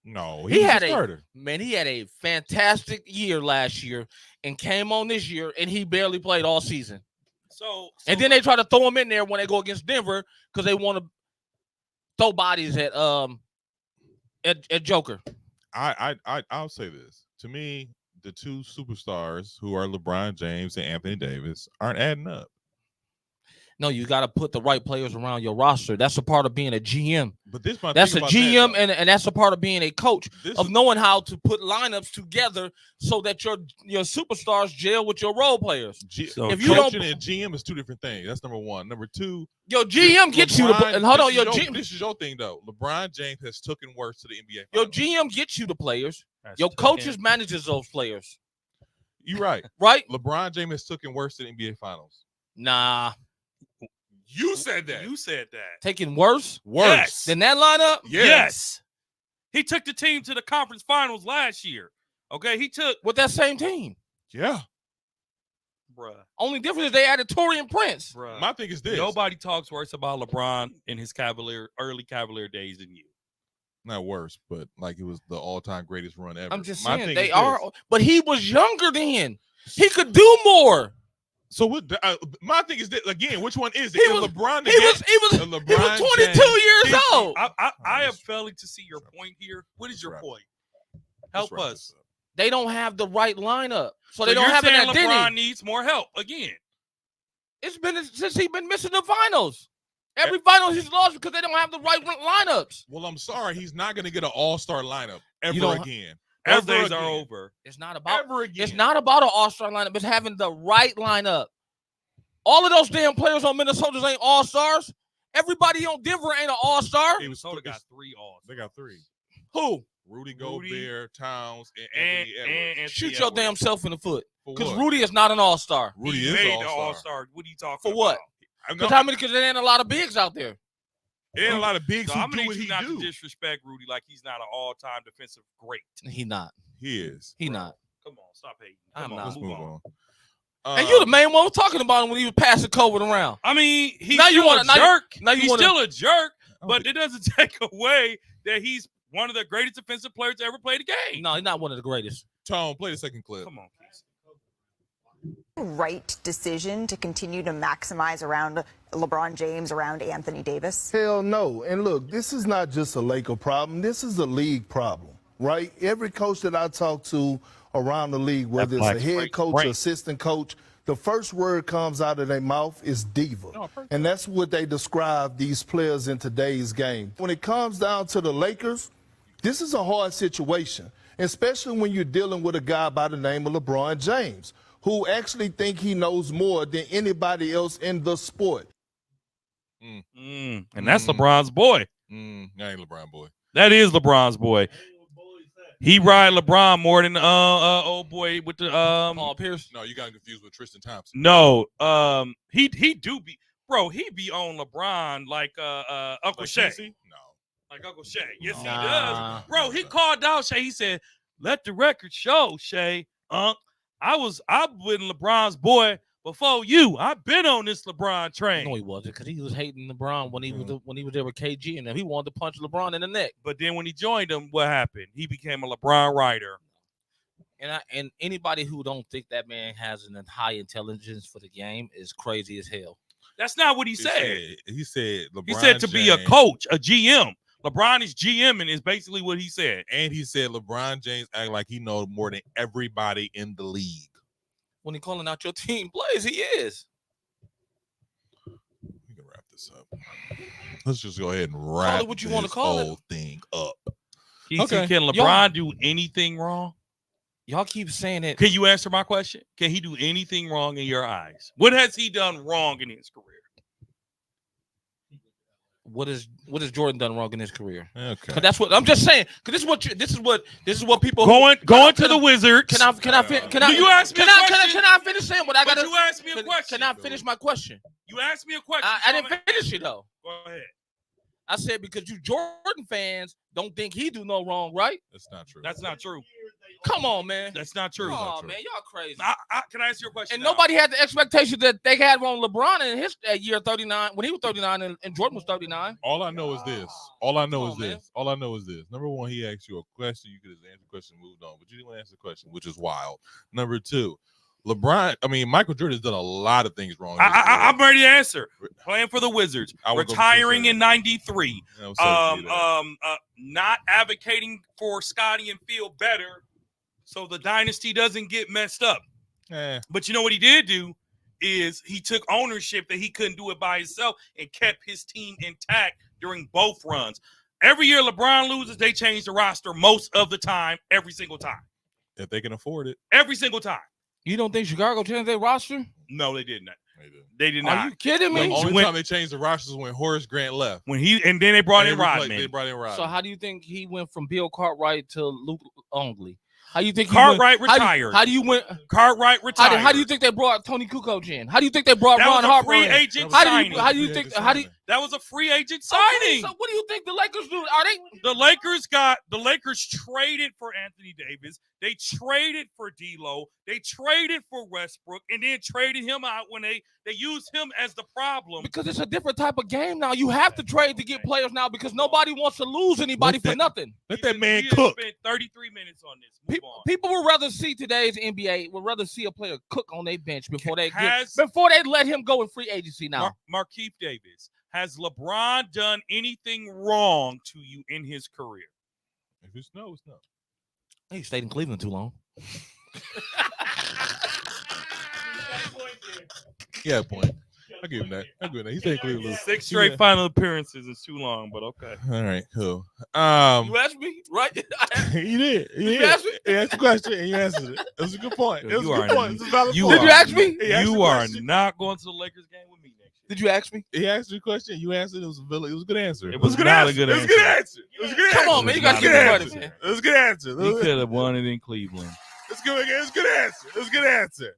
Speaker 2: No,
Speaker 3: He
Speaker 2: was
Speaker 3: had
Speaker 2: a starter.
Speaker 3: He had a fantastic year last year and came on this year and he barely played all season.
Speaker 4: So
Speaker 3: And then they try to throw him in there when they go against Denver because they want to throw bodies at Joker.
Speaker 2: I'll say this. To me, the 2 superstars who are LeBron James and Anthony Davis aren't adding up.
Speaker 3: No, you got to put the right players around your roster. That's a part of being a GM.
Speaker 2: But this my
Speaker 3: That's
Speaker 2: thing
Speaker 3: a
Speaker 2: about
Speaker 3: GM,
Speaker 2: that,
Speaker 3: and that's a part of being a coach,
Speaker 2: This
Speaker 3: of
Speaker 2: is-
Speaker 3: knowing how to put lineups together so that your superstars gel with your role players.
Speaker 4: So
Speaker 3: if you don't-
Speaker 2: coaching and GM is 2 different things. That's number 1. Number 2,
Speaker 3: Your GM gets you
Speaker 2: LeBron-
Speaker 3: the and hold on,
Speaker 2: this
Speaker 3: your
Speaker 2: is
Speaker 3: GM,
Speaker 2: This is your thing though. LeBron James has taken worse to the NBA.
Speaker 3: your
Speaker 2: Finals.
Speaker 3: GM gets you the players.
Speaker 4: That's
Speaker 3: Your
Speaker 4: took
Speaker 3: coaches
Speaker 4: him.
Speaker 3: manages those players,
Speaker 2: You're right.
Speaker 3: right?
Speaker 2: LeBron James has taken worse to the NBA Finals.
Speaker 3: Nah,
Speaker 2: You said that.
Speaker 4: You said that.
Speaker 3: taking worse
Speaker 2: Worse.
Speaker 3: than that lineup.
Speaker 4: Yes. He took the team to the conference finals last year. Okay, he took
Speaker 3: With that same team.
Speaker 2: Yeah.
Speaker 4: bruh.
Speaker 3: Only difference is they added Torian Prince.
Speaker 4: Bruh.
Speaker 2: My thing is this.
Speaker 4: Nobody talks worse about LeBron in his early Cavalier days than you.
Speaker 2: Not worse, but like it was the all-time greatest run ever.
Speaker 3: I'm just
Speaker 2: My
Speaker 3: saying
Speaker 2: thing
Speaker 3: they
Speaker 2: is
Speaker 3: are,
Speaker 2: this.
Speaker 3: but he was younger then. He could do more.
Speaker 2: So what? My thing is that again, which one is it?
Speaker 3: He
Speaker 2: Is
Speaker 3: was-
Speaker 2: LeBron.
Speaker 3: He was 22 years old.
Speaker 4: I am failing to see your point here. What is your point? Help us.
Speaker 3: They don't have the right lineup, so they don't
Speaker 4: you're
Speaker 3: have an
Speaker 4: saying
Speaker 3: identity.
Speaker 4: LeBron needs more help again.
Speaker 3: It's been since he's been missing the finals. Every final he's lost because they don't have the right lineups.
Speaker 2: Well, I'm sorry, he's not going to get an all-star lineup ever
Speaker 3: don't-
Speaker 2: again.
Speaker 4: Those
Speaker 2: Ever
Speaker 4: days
Speaker 2: again.
Speaker 4: are over.
Speaker 3: It's not about
Speaker 2: Ever again.
Speaker 3: It's not about an all-star lineup. It's having the right lineup. All of those damn players on Minnesota ain't all-stars. Everybody on Denver ain't an all-star.
Speaker 4: Minnesota got 3 Alls.
Speaker 2: They got 3.
Speaker 3: Who?
Speaker 2: Rudy Gobert, Towns, and
Speaker 4: And
Speaker 2: Anthony Edwards.
Speaker 4: Anthony
Speaker 3: Shoot your
Speaker 4: Edwards.
Speaker 3: damn self in the foot.
Speaker 2: For
Speaker 3: Because
Speaker 2: what?
Speaker 3: Rudy is not an all-star.
Speaker 2: Rudy
Speaker 4: He
Speaker 2: is
Speaker 4: made
Speaker 2: an
Speaker 4: the
Speaker 2: all-star.
Speaker 4: All-Star. What are you talking
Speaker 3: For
Speaker 4: about?
Speaker 3: what? Because there ain't a lot of bigs out there.
Speaker 2: There ain't a lot of bigs
Speaker 4: So
Speaker 2: who
Speaker 4: I'm
Speaker 2: do
Speaker 4: gonna
Speaker 2: what
Speaker 4: need
Speaker 2: he
Speaker 4: you not
Speaker 2: do.
Speaker 4: to disrespect Rudy like he's not an all-time defensive great.
Speaker 3: He not.
Speaker 2: He is.
Speaker 3: He not.
Speaker 4: Come on, stop hating.
Speaker 3: I'm
Speaker 4: Come on,
Speaker 3: not.
Speaker 2: Let's
Speaker 4: move
Speaker 2: move
Speaker 4: on.
Speaker 2: on.
Speaker 3: And you the main one talking about him when he was passing COVID around.
Speaker 4: I mean, he's
Speaker 3: Now you
Speaker 4: still
Speaker 3: wanna-
Speaker 4: a
Speaker 3: now you-
Speaker 4: jerk.
Speaker 3: now you
Speaker 4: He's
Speaker 3: wanna-
Speaker 4: still a jerk,
Speaker 2: Oh,
Speaker 4: but it doesn't take away that he's one of the greatest defensive players to ever play the game.
Speaker 3: No, he's not one of the greatest.
Speaker 2: Tone, play the second clip.
Speaker 4: Come on, please.
Speaker 9: Right decision to continue to maximize around LeBron James, around Anthony Davis?
Speaker 10: Hell no. And look, this is not just a Laker problem. This is a league problem, right? Every coach that I talk to around the league, whether it's a head coach, assistant coach, the first word comes out of their mouth is diva. And that's what they describe these players in today's game. When it comes down to the Lakers, this is a hard situation, especially when you're dealing with a guy by the name of LeBron James, who actually think he knows more than anybody else in the sport.
Speaker 4: And that's LeBron's boy.
Speaker 2: That ain't LeBron boy.
Speaker 4: That is LeBron's boy. He ride LeBron more than old boy with the
Speaker 3: Paul Pierce.
Speaker 2: No, you got confused with Tristan Thompson.
Speaker 4: No, he do be, bro. He be on LeBron like Uncle
Speaker 2: Like
Speaker 4: Shay.
Speaker 2: Casey? No.
Speaker 4: Like Uncle Shay. Yes, he
Speaker 3: Nah.
Speaker 4: does. Bro, he called out Shay. He said, "Let the record show, Shay. I've been LeBron's boy before you. I've been on this LeBron train."
Speaker 3: No, he wasn't, because he was hating LeBron when he was there with KG, and he wanted to punch LeBron in the neck.
Speaker 4: But then when he joined him, what happened? He became a LeBron writer.
Speaker 3: And anybody who don't think that man has an high intelligence for the game is crazy as hell.
Speaker 4: That's not what he said.
Speaker 2: He said LeBron
Speaker 4: He said to be a
Speaker 2: James-
Speaker 4: coach, a GM. LeBron is GM, and is basically what he said.
Speaker 2: And he said LeBron James act like he knows more than everybody in the league.
Speaker 3: When he calling out your team plays, he is.
Speaker 2: We can wrap this up. Let's just go ahead and
Speaker 3: Call
Speaker 2: wrap
Speaker 3: it what you want to
Speaker 2: this
Speaker 3: call it.
Speaker 2: whole thing up.
Speaker 3: Okay.
Speaker 4: Can
Speaker 3: Y'all-
Speaker 4: LeBron do anything wrong?
Speaker 3: Y'all keep saying it.
Speaker 4: Can you answer my question? Can he do anything wrong in your eyes? What has he done wrong in his career?
Speaker 3: What is Jordan done wrong in his career?
Speaker 2: Okay.
Speaker 3: 'Cause that's what I'm just saying. Because this is what people
Speaker 4: Going
Speaker 3: Can
Speaker 4: to
Speaker 3: I-
Speaker 4: the Wizards.
Speaker 3: Can I
Speaker 4: You asked me a question.
Speaker 3: Can I finish saying what I
Speaker 4: But
Speaker 3: got?
Speaker 4: you asked me a question.
Speaker 3: Can I finish my question?
Speaker 4: You asked me a question.
Speaker 3: I
Speaker 4: so
Speaker 3: didn't
Speaker 4: I'm-
Speaker 3: finish it though.
Speaker 4: Go ahead.
Speaker 3: I said because you Jordan fans don't think he do no wrong, right?
Speaker 2: That's not true.
Speaker 4: That's not true.
Speaker 3: Come on, man.
Speaker 4: That's not true.
Speaker 3: Oh man, y'all crazy.
Speaker 4: Can I ask you a question?
Speaker 3: And
Speaker 4: now?
Speaker 3: nobody had the expectation that they had on LeBron in his year 39 when he was 39 and Jordan was 39.
Speaker 2: All I know is this. All I know
Speaker 3: Come
Speaker 2: is
Speaker 3: on, man.
Speaker 2: this. All I know is this. Number one, he asked you a question. You could have answered the question, and moved on, but you didn't answer the question, which is wild. Number two, Michael Jordan has done a lot of things wrong. in his career.
Speaker 4: I'm ready to answer. Playing for the Wizards,
Speaker 2: I would go
Speaker 4: retiring
Speaker 2: for
Speaker 4: in '93,
Speaker 2: Yeah, I'm sorry to see that.
Speaker 4: not advocating for Scottie and Phil better, so the dynasty doesn't get messed up. But you know what he did do is he took ownership that he couldn't do it by himself and kept his team intact during both runs. Every year LeBron loses, they change the roster most of the time, every single time.
Speaker 2: If they can afford it.
Speaker 4: Every single time.
Speaker 3: You don't think Chicago changed their roster?
Speaker 4: No, they did not.
Speaker 2: They did.
Speaker 4: They did
Speaker 3: Are
Speaker 4: not.
Speaker 3: you kidding
Speaker 2: The
Speaker 3: me?
Speaker 2: only time they changed the rosters was when Horace Grant left.
Speaker 4: When then they brought in
Speaker 2: They
Speaker 4: Rodman.
Speaker 2: brought in Rodman.
Speaker 3: So how do you think he went from Bill Cartwright to Luke Longley? How you think
Speaker 4: Cartwright
Speaker 3: he went,
Speaker 4: retired.
Speaker 3: How do you went?
Speaker 4: Cartwright retired.
Speaker 3: How do you think they brought Tony Kukoc in? How do you think they brought
Speaker 4: that
Speaker 3: Ron
Speaker 4: was a
Speaker 3: Harper
Speaker 4: free
Speaker 3: in?
Speaker 4: agent
Speaker 3: How
Speaker 4: signing.
Speaker 3: do you think? How do you?
Speaker 4: That was a free agent
Speaker 3: Okay,
Speaker 4: signing.
Speaker 3: so what do you think the Lakers do? Are they?
Speaker 4: The Lakers traded for Anthony Davis. They traded for D'Lo. They traded for Westbrook, and then traded him out when they used him as the problem.
Speaker 3: Because it's a different type of game now. You have to trade to get players now because nobody wants to lose anybody for nothing.
Speaker 2: Let that man
Speaker 4: We
Speaker 2: cook.
Speaker 4: spent 33 minutes on this. Move on.
Speaker 3: People would rather see today's NBA would rather see a player cook on their bench before they
Speaker 4: Has-
Speaker 3: let him go in free agency now.
Speaker 4: Markieff Davis, has LeBron done anything wrong to you in his career?
Speaker 2: If it's no, it's no.
Speaker 3: He stayed in Cleveland too long.
Speaker 2: Yeah, point. I give him that. I give him that. He's in Cleveland.
Speaker 4: 6 straight final appearances is too long, but okay.
Speaker 2: All right, cool.
Speaker 3: You asked me, right?
Speaker 2: You did.
Speaker 3: you ask me?
Speaker 2: He asked the question and you answered it. It was a good point. It was
Speaker 4: You
Speaker 2: a good
Speaker 4: are-
Speaker 2: point. It was a valid
Speaker 4: you
Speaker 2: point.
Speaker 3: Did you ask me?
Speaker 2: He asked
Speaker 4: You
Speaker 2: the
Speaker 4: are
Speaker 2: question.
Speaker 4: not going to the Lakers game with me next year.
Speaker 3: Did you ask me?
Speaker 2: He asked you a question. You answered. It was a good answer.
Speaker 4: It was not a
Speaker 2: answer.
Speaker 4: good
Speaker 2: It was a good
Speaker 4: answer.
Speaker 2: answer. It was a good
Speaker 3: Come
Speaker 2: answer.
Speaker 3: on, man. You
Speaker 2: It
Speaker 3: got
Speaker 2: was
Speaker 3: to
Speaker 2: a
Speaker 3: give
Speaker 2: good
Speaker 3: me
Speaker 2: answer.
Speaker 3: credit, man.
Speaker 2: It was a good answer.
Speaker 4: He could have won it in Cleveland.
Speaker 2: It's good. It was a good answer. It was a good answer.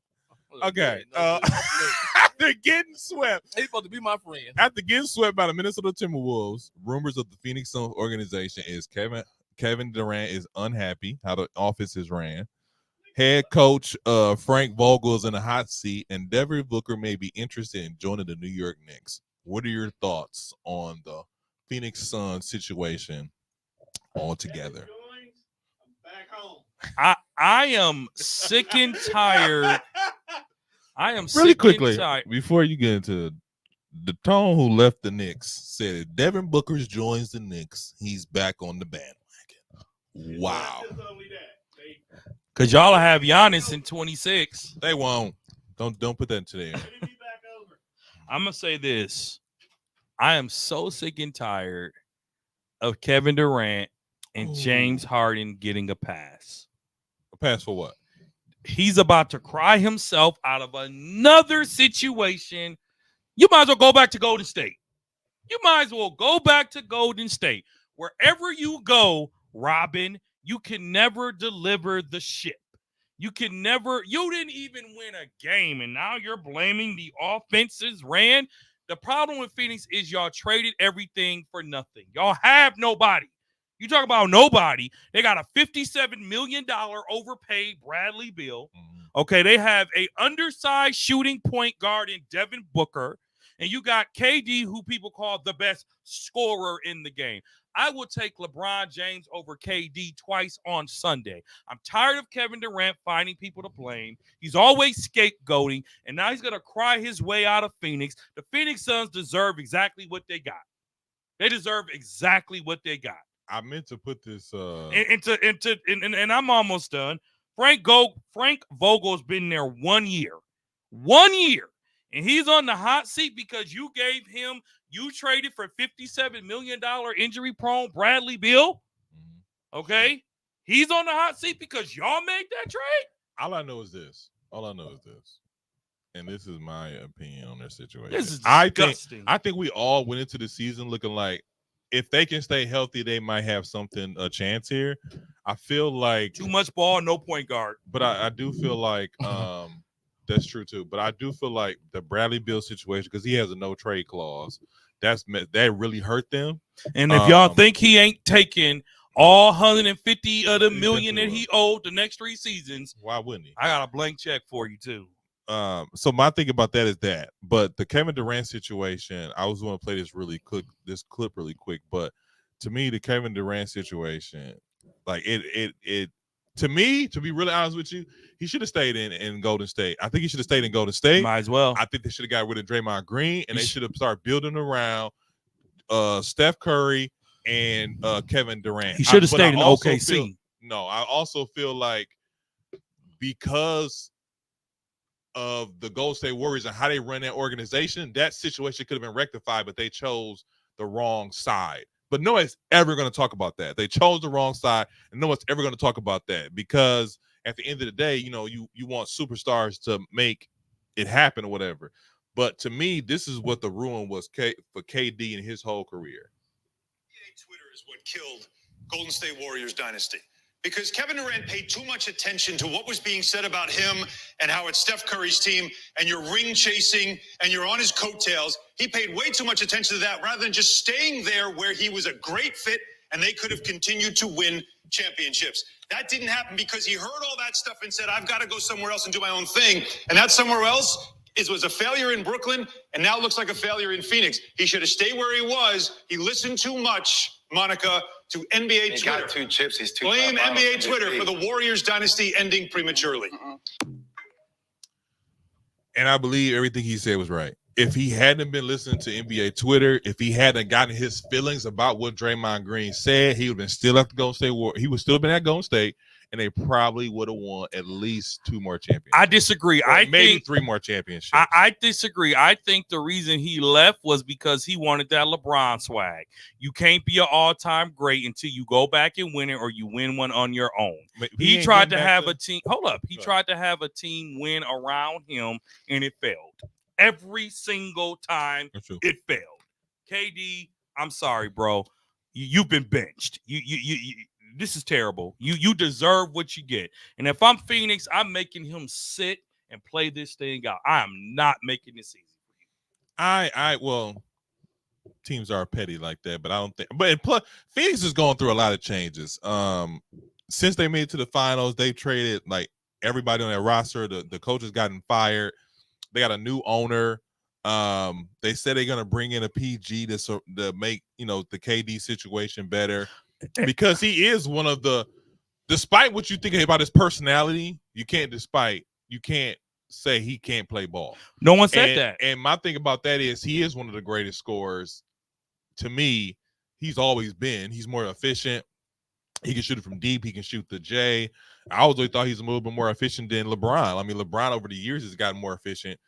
Speaker 2: Okay. After getting swept.
Speaker 3: He's supposed to be my friend.
Speaker 2: After getting swept by the Minnesota Timberwolves, rumors of the Phoenix Suns organization is Kevin Durant is unhappy how the office is ran. Head coach Frank Vogel is in a hot seat, and Devin Booker may be interested in joining the New York Knicks. What are your thoughts on the Phoenix Suns situation altogether?
Speaker 1: Back home.
Speaker 4: I am sick and tired. I am
Speaker 2: Really
Speaker 4: sick
Speaker 2: quickly,
Speaker 4: and tired.
Speaker 2: before you get into the tone who left the Knicks, said if Devin Booker joins the Knicks, he's back on the bandwagon. Wow.
Speaker 4: Because y'all have Giannis in 26.
Speaker 2: They won't. Don't put that into there.
Speaker 4: I'm going to say this. I am so sick and tired of Kevin Durant and James Harden getting a pass.
Speaker 2: A pass for what?
Speaker 4: He's about to cry himself out of another situation. You might as well go back to Golden State. You might as well go back to Golden State. Wherever you go, Robin, you can never deliver the ship. You didn't even win a game, and now you're blaming the offenses ran. The problem with Phoenix is y'all traded everything for nothing. Y'all have nobody. You talk about nobody. They got a $57 million overpaid Bradley Beal. Okay, they have a undersized shooting point guard in Devin Booker. And you got KD, who people call the best scorer in the game. I will take LeBron James over KD twice on Sunday. I'm tired of Kevin Durant finding people to blame. He's always scapegoating, and now he's going to cry his way out of Phoenix. The Phoenix Suns deserve exactly what they got. They deserve exactly what they got.
Speaker 2: I meant to put this
Speaker 4: And I'm almost done. Frank Vogel's been there 1 year. 1 year. And he's on the hot seat because you traded for $57 million injury-prone Bradley Beal. Okay? He's on the hot seat because y'all made that trade?
Speaker 2: All I know is this. And this is my opinion on their situation.
Speaker 4: This is disgusting.
Speaker 2: I think we all went into the season looking like if they can stay healthy, they might have a chance here. I feel like
Speaker 4: too much ball, no point guard.
Speaker 2: But I do feel like that's true too. But I do feel like the Bradley Beal situation, because he has a no trade clause, that really hurt them.
Speaker 4: And if y'all think he ain't taking all 150 of the million that he owed the next 3 seasons,
Speaker 2: why wouldn't he?
Speaker 4: I got a blank check for you too.
Speaker 2: So my thing about that is that, but the Kevin Durant situation, I was going to play this clip really quick, but to me, the Kevin Durant situation, like it to me, to be really honest with you, he should have stayed in Golden State. I think he should have stayed in Golden State.
Speaker 4: Might as well.
Speaker 2: I think they should have got rid of Draymond Green, and they should have started building around Steph Curry and Kevin Durant.
Speaker 4: He should have stayed in OKC.
Speaker 2: I also feel like because of the Golden State Warriors and how they run that organization, that situation could have been rectified, but they chose the wrong side. But no one's ever going to talk about that. They chose the wrong side, and no one's ever going to talk about that because at the end of the day, you want superstars to make it happen or whatever. But to me, this is what the ruin was for KD in his whole career.
Speaker 11: Twitter is what killed Golden State Warriors dynasty. because Kevin Durant paid too much attention to what was being said about him and how it's Steph Curry's team and you're ring chasing and you're on his coattails. He paid way too much attention to that rather than just staying there where he was a great fit and they could have continued to win championships. That didn't happen because he heard all that stuff and said, I've got to go somewhere else and do my own thing. And that somewhere else was a failure in Brooklyn and now looks like a failure in Phoenix. He should have stayed where he was. He listened too much, Monica, to NBA Twitter.
Speaker 12: Got 2 chips. He's too
Speaker 11: Blame NBA Twitter for the Warriors dynasty ending prematurely.
Speaker 2: And I believe everything he said was right. If he hadn't been listening to NBA Twitter, if he hadn't gotten his feelings about what Draymond Green said, he would have been still at the Golden State War. He would still have been at Golden State, and they probably would have won at least 2 more championships.
Speaker 4: I disagree.
Speaker 2: Or maybe 3 more championships.
Speaker 4: I disagree. I think the reason he left was because he wanted that LeBron swag. You can't be an all-time great until you go back and win it or you win one on your own. He tried to have a team. Hold up. He tried to have a team win around him, and it failed. Every single time it failed. KD, I'm sorry, bro. You've been benched. You this is terrible. You deserve what you get. And if I'm Phoenix, I'm making him sit and play this thing out. I am not making this easy for you.
Speaker 2: Well, teams are petty like that, but I don't think. But plus, Phoenix is going through a lot of changes. Since they made it to the finals, they've traded like everybody on their roster. The coach has gotten fired. They got a new owner. They said they're gonna bring in a PG to make the KD situation better, because he is one of the. Despite what you think about his personality, you can't say he can't play ball.
Speaker 4: No one said that.
Speaker 2: And my thing about that is he is one of the greatest scorers. To me, he's always been. He's more efficient. He can shoot it from deep. He can shoot the J. I always thought he's a little bit more efficient than LeBron. I mean, LeBron over the years has gotten more efficient,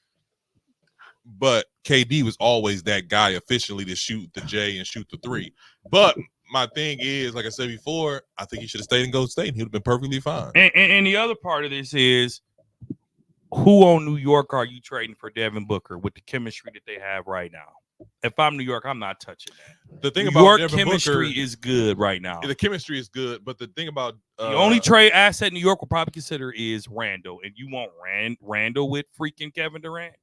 Speaker 2: but KD was always that guy efficiently to shoot the J and shoot the 3. But my thing is, like I said before, I think he should have stayed in Golden State and he would have been perfectly fine.
Speaker 4: And the other part of this is, who on New York are you trading for Devin Booker with the chemistry that they have right now? If I'm New York, I'm not touching that.
Speaker 2: The thing
Speaker 4: New
Speaker 2: about
Speaker 4: York
Speaker 2: Devin
Speaker 4: chemistry
Speaker 2: Booker,
Speaker 4: is good right now.
Speaker 2: The chemistry is good, but the thing about
Speaker 4: the only trade asset New York will probably consider is Randall, and you want Randall with freaking Kevin Durant.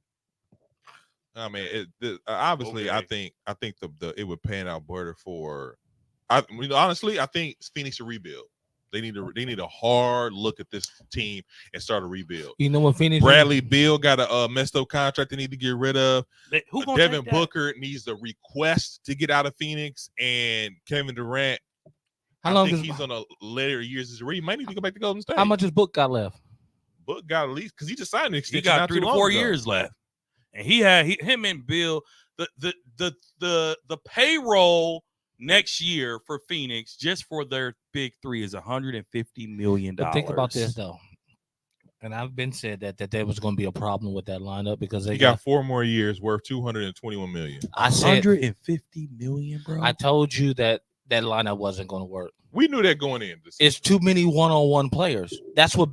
Speaker 2: I mean, obviously, okay. I think the it would pan out better for. Honestly, I think Phoenix should rebuild. They need a hard look at this team and start a rebuild.
Speaker 3: You know what Phoenix?
Speaker 2: Bradley Beal got a messed up contract they need to get rid of. Devin Booker needs a request to get out of Phoenix, and Kevin Durant. I think he's on a later years. He might need to go back to Golden State.
Speaker 3: How much does Book got left?
Speaker 2: Book got at least because he just signed an extension.
Speaker 4: He got 3 to 4 years left, and him and Bill the payroll next year for Phoenix just for their big 3 is $150 million.
Speaker 3: But think about this though, and I've been said that there was going to be a problem with that lineup because they
Speaker 2: got 4 more years worth $221 million.
Speaker 3: I said
Speaker 4: $150 million, bro.
Speaker 3: I told you that lineup wasn't going to work.
Speaker 2: We knew that going in.
Speaker 3: It's too many one-on-one players. That's what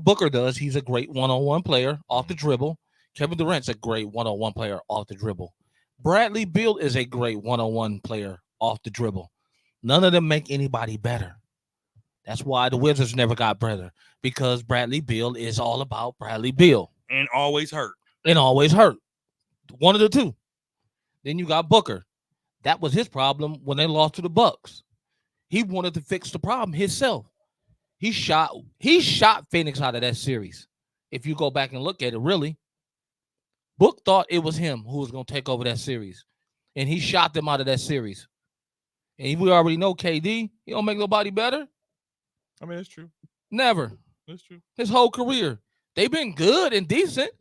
Speaker 3: Booker does. He's a great one-on-one player off the dribble. Kevin Durant's a great one-on-one player off the dribble. Bradley Beal is a great one-on-one player off the dribble. None of them make anybody better. That's why the Wizards never got better, because Bradley Beal is all about Bradley Beal.
Speaker 4: And always hurt.
Speaker 3: One of the two. Then you got Booker. That was his problem when they lost to the Bucks. He wanted to fix the problem himself. He shot Phoenix out of that series. If you go back and look at it, really. Book thought it was him who was going to take over that series, and he shot them out of that series. And we already know KD, he don't make nobody better.
Speaker 2: I mean, it's true.
Speaker 3: Never.
Speaker 2: That's true.
Speaker 3: His whole career. They've been good and decent,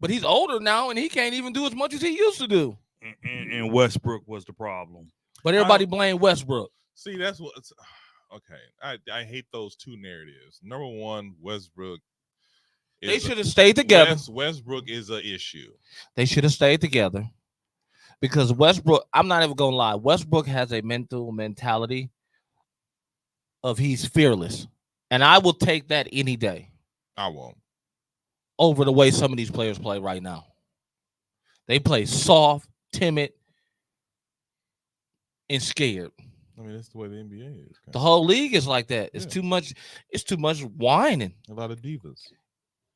Speaker 3: but he's older now, and he can't even do as much as he used to do.
Speaker 4: And Westbrook was the problem.
Speaker 3: But everybody blamed Westbrook.
Speaker 2: See, that's what it's okay. I hate those two narratives. Number one, Westbrook.
Speaker 3: They should have stayed together.
Speaker 2: Westbrook is an issue.
Speaker 3: They should have stayed together because Westbrook, I'm not even going to lie, Westbrook has a mentality of he's fearless. And I will take that any day.
Speaker 2: I won't.
Speaker 3: Over the way some of these players play right now. They play soft, timid, and scared.
Speaker 2: I mean, that's the way the NBA is.
Speaker 3: The whole league is like that. It's
Speaker 2: Yeah.
Speaker 3: too much. It's too much whining.
Speaker 2: A lot of divas,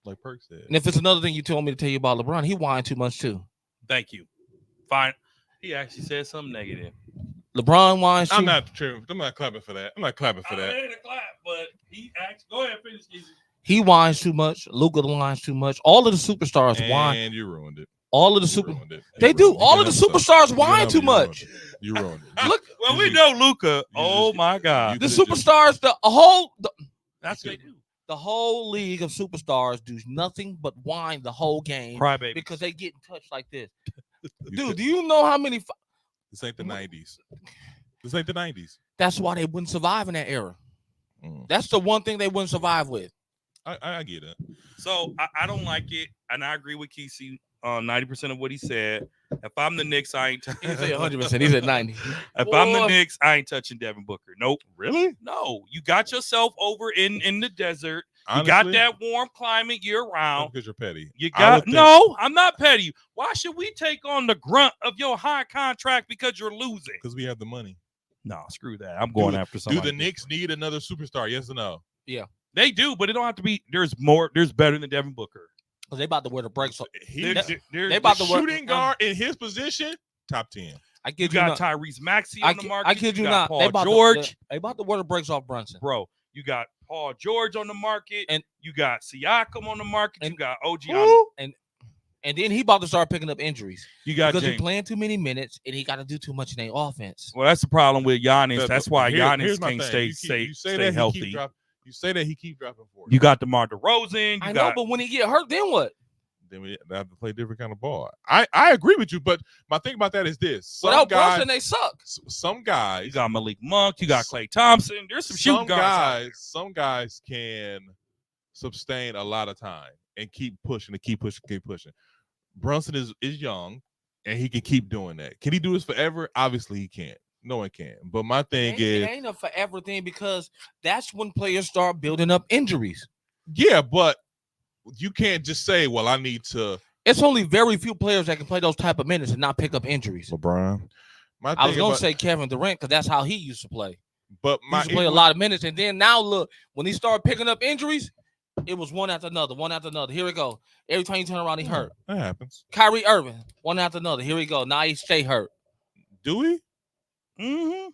Speaker 2: like Perk said.
Speaker 3: And if it's another thing you told me to tell you about LeBron, he whined too much too.
Speaker 4: Thank you. Fine. He actually said something negative.
Speaker 3: LeBron whines too.
Speaker 2: I'm not clapping for that. I'm not clapping for
Speaker 4: I
Speaker 2: that.
Speaker 4: ain't a clap, but he actually go ahead finish.
Speaker 3: He whines too much. Luka whines too much. All of the superstars whine.
Speaker 2: And you ruined it.
Speaker 3: All of the
Speaker 2: You
Speaker 3: super.
Speaker 2: ruined it.
Speaker 3: They
Speaker 2: You
Speaker 3: do.
Speaker 2: ruined it.
Speaker 3: All
Speaker 2: You
Speaker 3: of the
Speaker 2: can help
Speaker 3: superstars
Speaker 2: yourself.
Speaker 3: whine
Speaker 2: You
Speaker 3: too
Speaker 2: can help
Speaker 3: much.
Speaker 2: You ruined it.
Speaker 3: Look,
Speaker 4: Well, we know Luka. Oh my God.
Speaker 3: the superstars,
Speaker 4: That's what they do.
Speaker 3: the whole league of superstars do nothing but whine the whole game
Speaker 4: Crybabies.
Speaker 3: because they get in touch like this. Dude, do you know how many?
Speaker 2: This ain't the 90s. This ain't the 90s.
Speaker 3: That's why they wouldn't survive in that era.
Speaker 2: Mm.
Speaker 3: That's the one thing they wouldn't survive with.
Speaker 2: I get it.
Speaker 4: So I don't like it, and I agree with Kesey on 90% of what he said. If I'm the Knicks, I ain't.
Speaker 3: He didn't say 100%. He said 90.
Speaker 4: If I'm the Knicks, I ain't touching Devin Booker. Nope.
Speaker 2: Really?
Speaker 4: No. You got yourself over in the desert.
Speaker 2: Honestly,
Speaker 4: you got that warm climate year round.
Speaker 2: Because you're petty.
Speaker 4: You
Speaker 2: I would
Speaker 4: got
Speaker 2: think-
Speaker 4: no. I'm not petty. Why should we take on the grunt of your high contract because you're losing?
Speaker 2: Because we have the money.
Speaker 4: No, screw that. I'm going after
Speaker 2: Do
Speaker 4: somebody.
Speaker 2: the Knicks need another superstar? Yes or no?
Speaker 3: Yeah.
Speaker 4: They do, but it don't have to be. There's more. There's better than Devin Booker.
Speaker 3: Because they about to wear the brakes.
Speaker 4: They're
Speaker 3: They about to wear
Speaker 2: Shooting guard in his position, top 10.
Speaker 3: I
Speaker 4: You
Speaker 3: kid you
Speaker 4: got
Speaker 3: not.
Speaker 4: Tyrese Maxey on the market.
Speaker 3: I kid you
Speaker 4: got
Speaker 3: not.
Speaker 4: Paul
Speaker 3: They about
Speaker 4: George.
Speaker 3: they about to wear the brakes off Brunson.
Speaker 4: Bro, you got Paul George on the market,
Speaker 3: And-
Speaker 4: you got Siakam on the market, you
Speaker 3: and-
Speaker 4: got OG on,
Speaker 3: And then he about to start picking up injuries
Speaker 4: you got
Speaker 3: because he's
Speaker 4: James.
Speaker 3: playing too many minutes and he got to do too much in their offense.
Speaker 4: Well, that's the problem with Giannis.
Speaker 2: But-
Speaker 4: That's why
Speaker 2: here-
Speaker 4: Giannis
Speaker 2: here's my
Speaker 4: can't
Speaker 2: thing.
Speaker 4: stay
Speaker 2: You say
Speaker 4: stay
Speaker 2: that
Speaker 4: healthy.
Speaker 2: You say that he keep dropping for
Speaker 4: You got DeMar DeRozan. You
Speaker 3: I know,
Speaker 4: got
Speaker 3: but when he get hurt, then what?
Speaker 2: Then we have to play different kind of ball. I agree with you, but my thing about that is this: some
Speaker 3: Without
Speaker 2: guys,
Speaker 3: Brunson, they suck.
Speaker 2: some
Speaker 4: you
Speaker 2: guys,
Speaker 4: got Malik Monk. You got Klay Thompson. There's some shooting guards.
Speaker 2: some guys can sustain a lot of time and keep pushing and keep pushing. Brunson is young and he can keep doing that. Can he do this forever? Obviously, he can't. No one can. But my thing
Speaker 3: It
Speaker 2: is,
Speaker 3: ain't a forever thing because that's when players start building up injuries.
Speaker 2: yeah, but you can't just say, "Well, I need to."
Speaker 3: It's only very few players that can play those type of minutes and not pick up injuries.
Speaker 2: LeBron. My
Speaker 3: I was
Speaker 2: thing
Speaker 3: gonna
Speaker 2: about-
Speaker 3: say Kevin Durant because that's how he used to play.
Speaker 2: but
Speaker 3: He
Speaker 2: my
Speaker 3: used to play a lot of minutes, and then now look, when he started picking up injuries, it was one after another, one after another. Here we go. Every time you turn around, he hurt.
Speaker 2: That happens.
Speaker 3: Kyrie Irving, one after another. Here we go. Now he stay hurt.
Speaker 2: Do we?
Speaker 4: Mm-hmm.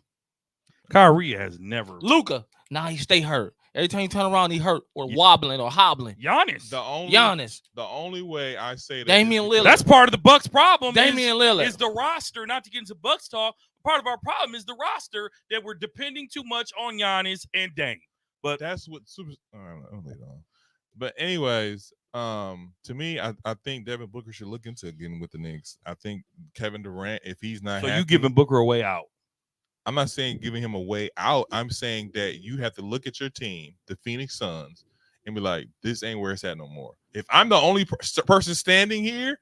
Speaker 4: Kyrie has never.
Speaker 3: Luka, now he stay hurt. Every time you turn around, he hurt or wobbling or hobbling.
Speaker 4: Giannis.
Speaker 3: Giannis,
Speaker 2: The only way I say that
Speaker 3: Damian
Speaker 2: is
Speaker 3: Lillard.
Speaker 4: That's part of the Bucks' problem.
Speaker 3: Damian Lillard.
Speaker 4: is the roster. Not to get into Bucks talk. Part of our problem is the roster that we're depending too much on Giannis and Dame. But
Speaker 2: that's what super. I'll leave it on. But anyways, to me, I think Devin Booker should look into getting with the Knicks. I think Kevin Durant, if he's not,
Speaker 4: so
Speaker 2: happy,
Speaker 4: you giving Booker a way out?
Speaker 2: I'm not saying giving him a way out. I'm saying that you have to look at your team, the Phoenix Suns, and be like, this ain't where it's at no more. If I'm the only person standing here,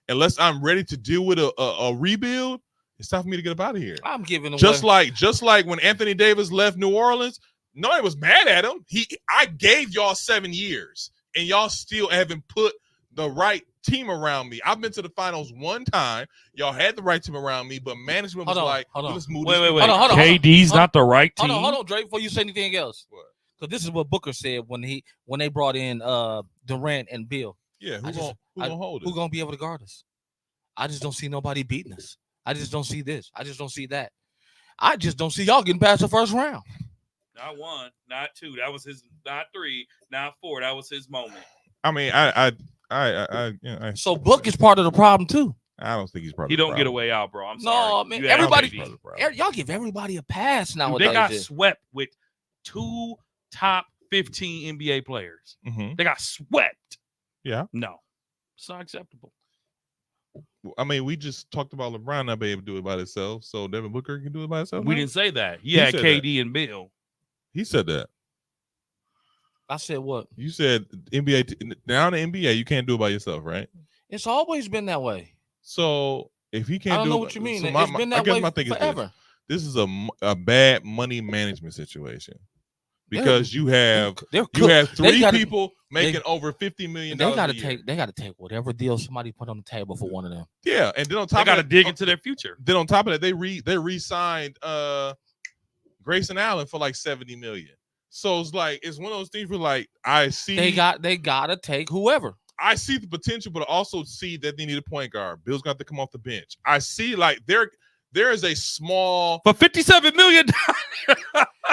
Speaker 2: unless I'm ready to deal with a rebuild, it's time for me to get up out of here.
Speaker 3: I'm giving away.
Speaker 2: Just like when Anthony Davis left New Orleans, nobody was mad at him. I gave y'all 7 years, and y'all still haven't put the right team around me. I've been to the finals one time. Y'all had the right team around me, but management was
Speaker 3: Hold on.
Speaker 2: let's move
Speaker 4: Wait.
Speaker 2: this.
Speaker 3: Hold on.
Speaker 4: KD's not the right team.
Speaker 3: Hold on, Drake, before you say anything else.
Speaker 2: What?
Speaker 3: Because this is what Booker said when they brought in Durant and Bill.
Speaker 2: Yeah, who's gonna hold it?
Speaker 3: Who's gonna be able to guard us? I just don't see nobody beating us. I just don't see this. I just don't see that. I just don't see y'all getting past the first round.
Speaker 4: Not 1, not 2. That was his. Not 3, not 4. That was his moment.
Speaker 2: I mean,
Speaker 3: So Book is part of the problem too.
Speaker 2: I don't think he's probably.
Speaker 4: He don't get a way out, bro. I'm
Speaker 3: No,
Speaker 4: sorry.
Speaker 3: man,
Speaker 4: You have
Speaker 3: everybody-
Speaker 4: KD.
Speaker 3: Y'all give everybody a pass
Speaker 4: Dude,
Speaker 3: nowadays.
Speaker 4: they got swept with 2 top 15 NBA players.
Speaker 2: Mhm.
Speaker 4: They got swept.
Speaker 2: Yeah.
Speaker 4: No, it's not acceptable.
Speaker 2: I mean, we just talked about LeBron not being able to do it by himself, so Devin Booker can do it by himself.
Speaker 4: We
Speaker 2: now?
Speaker 4: didn't say that. He
Speaker 2: He
Speaker 4: had
Speaker 2: said
Speaker 4: KD and Bill.
Speaker 2: He said that.
Speaker 3: I said what?
Speaker 2: You said NBA down the NBA, you can't do it by yourself, right?
Speaker 3: It's always been that way.
Speaker 2: So if he can't,
Speaker 3: I don't
Speaker 2: do
Speaker 3: know
Speaker 2: it,
Speaker 3: what you mean.
Speaker 2: so
Speaker 3: It's been that way forever.
Speaker 2: This is a bad money management situation because you have
Speaker 3: They're
Speaker 2: you have
Speaker 3: cooked. They
Speaker 2: 3
Speaker 3: gotta-
Speaker 2: people making over $50 million.
Speaker 3: They gotta
Speaker 2: a year.
Speaker 3: take. They gotta take whatever deal somebody put on the table for one of them.
Speaker 2: Yeah, and then on
Speaker 4: They
Speaker 2: top
Speaker 4: got to
Speaker 2: of that,
Speaker 4: dig into their future.
Speaker 2: then on top of that, they re-signed Grayson Allen for like $70 million. So it's like it's one of those things where like I see
Speaker 3: They gotta take whoever.
Speaker 2: I see the potential, but I also see that they need a point guard. Bill's got to come off the bench. I see like there is a small
Speaker 4: for $57 million.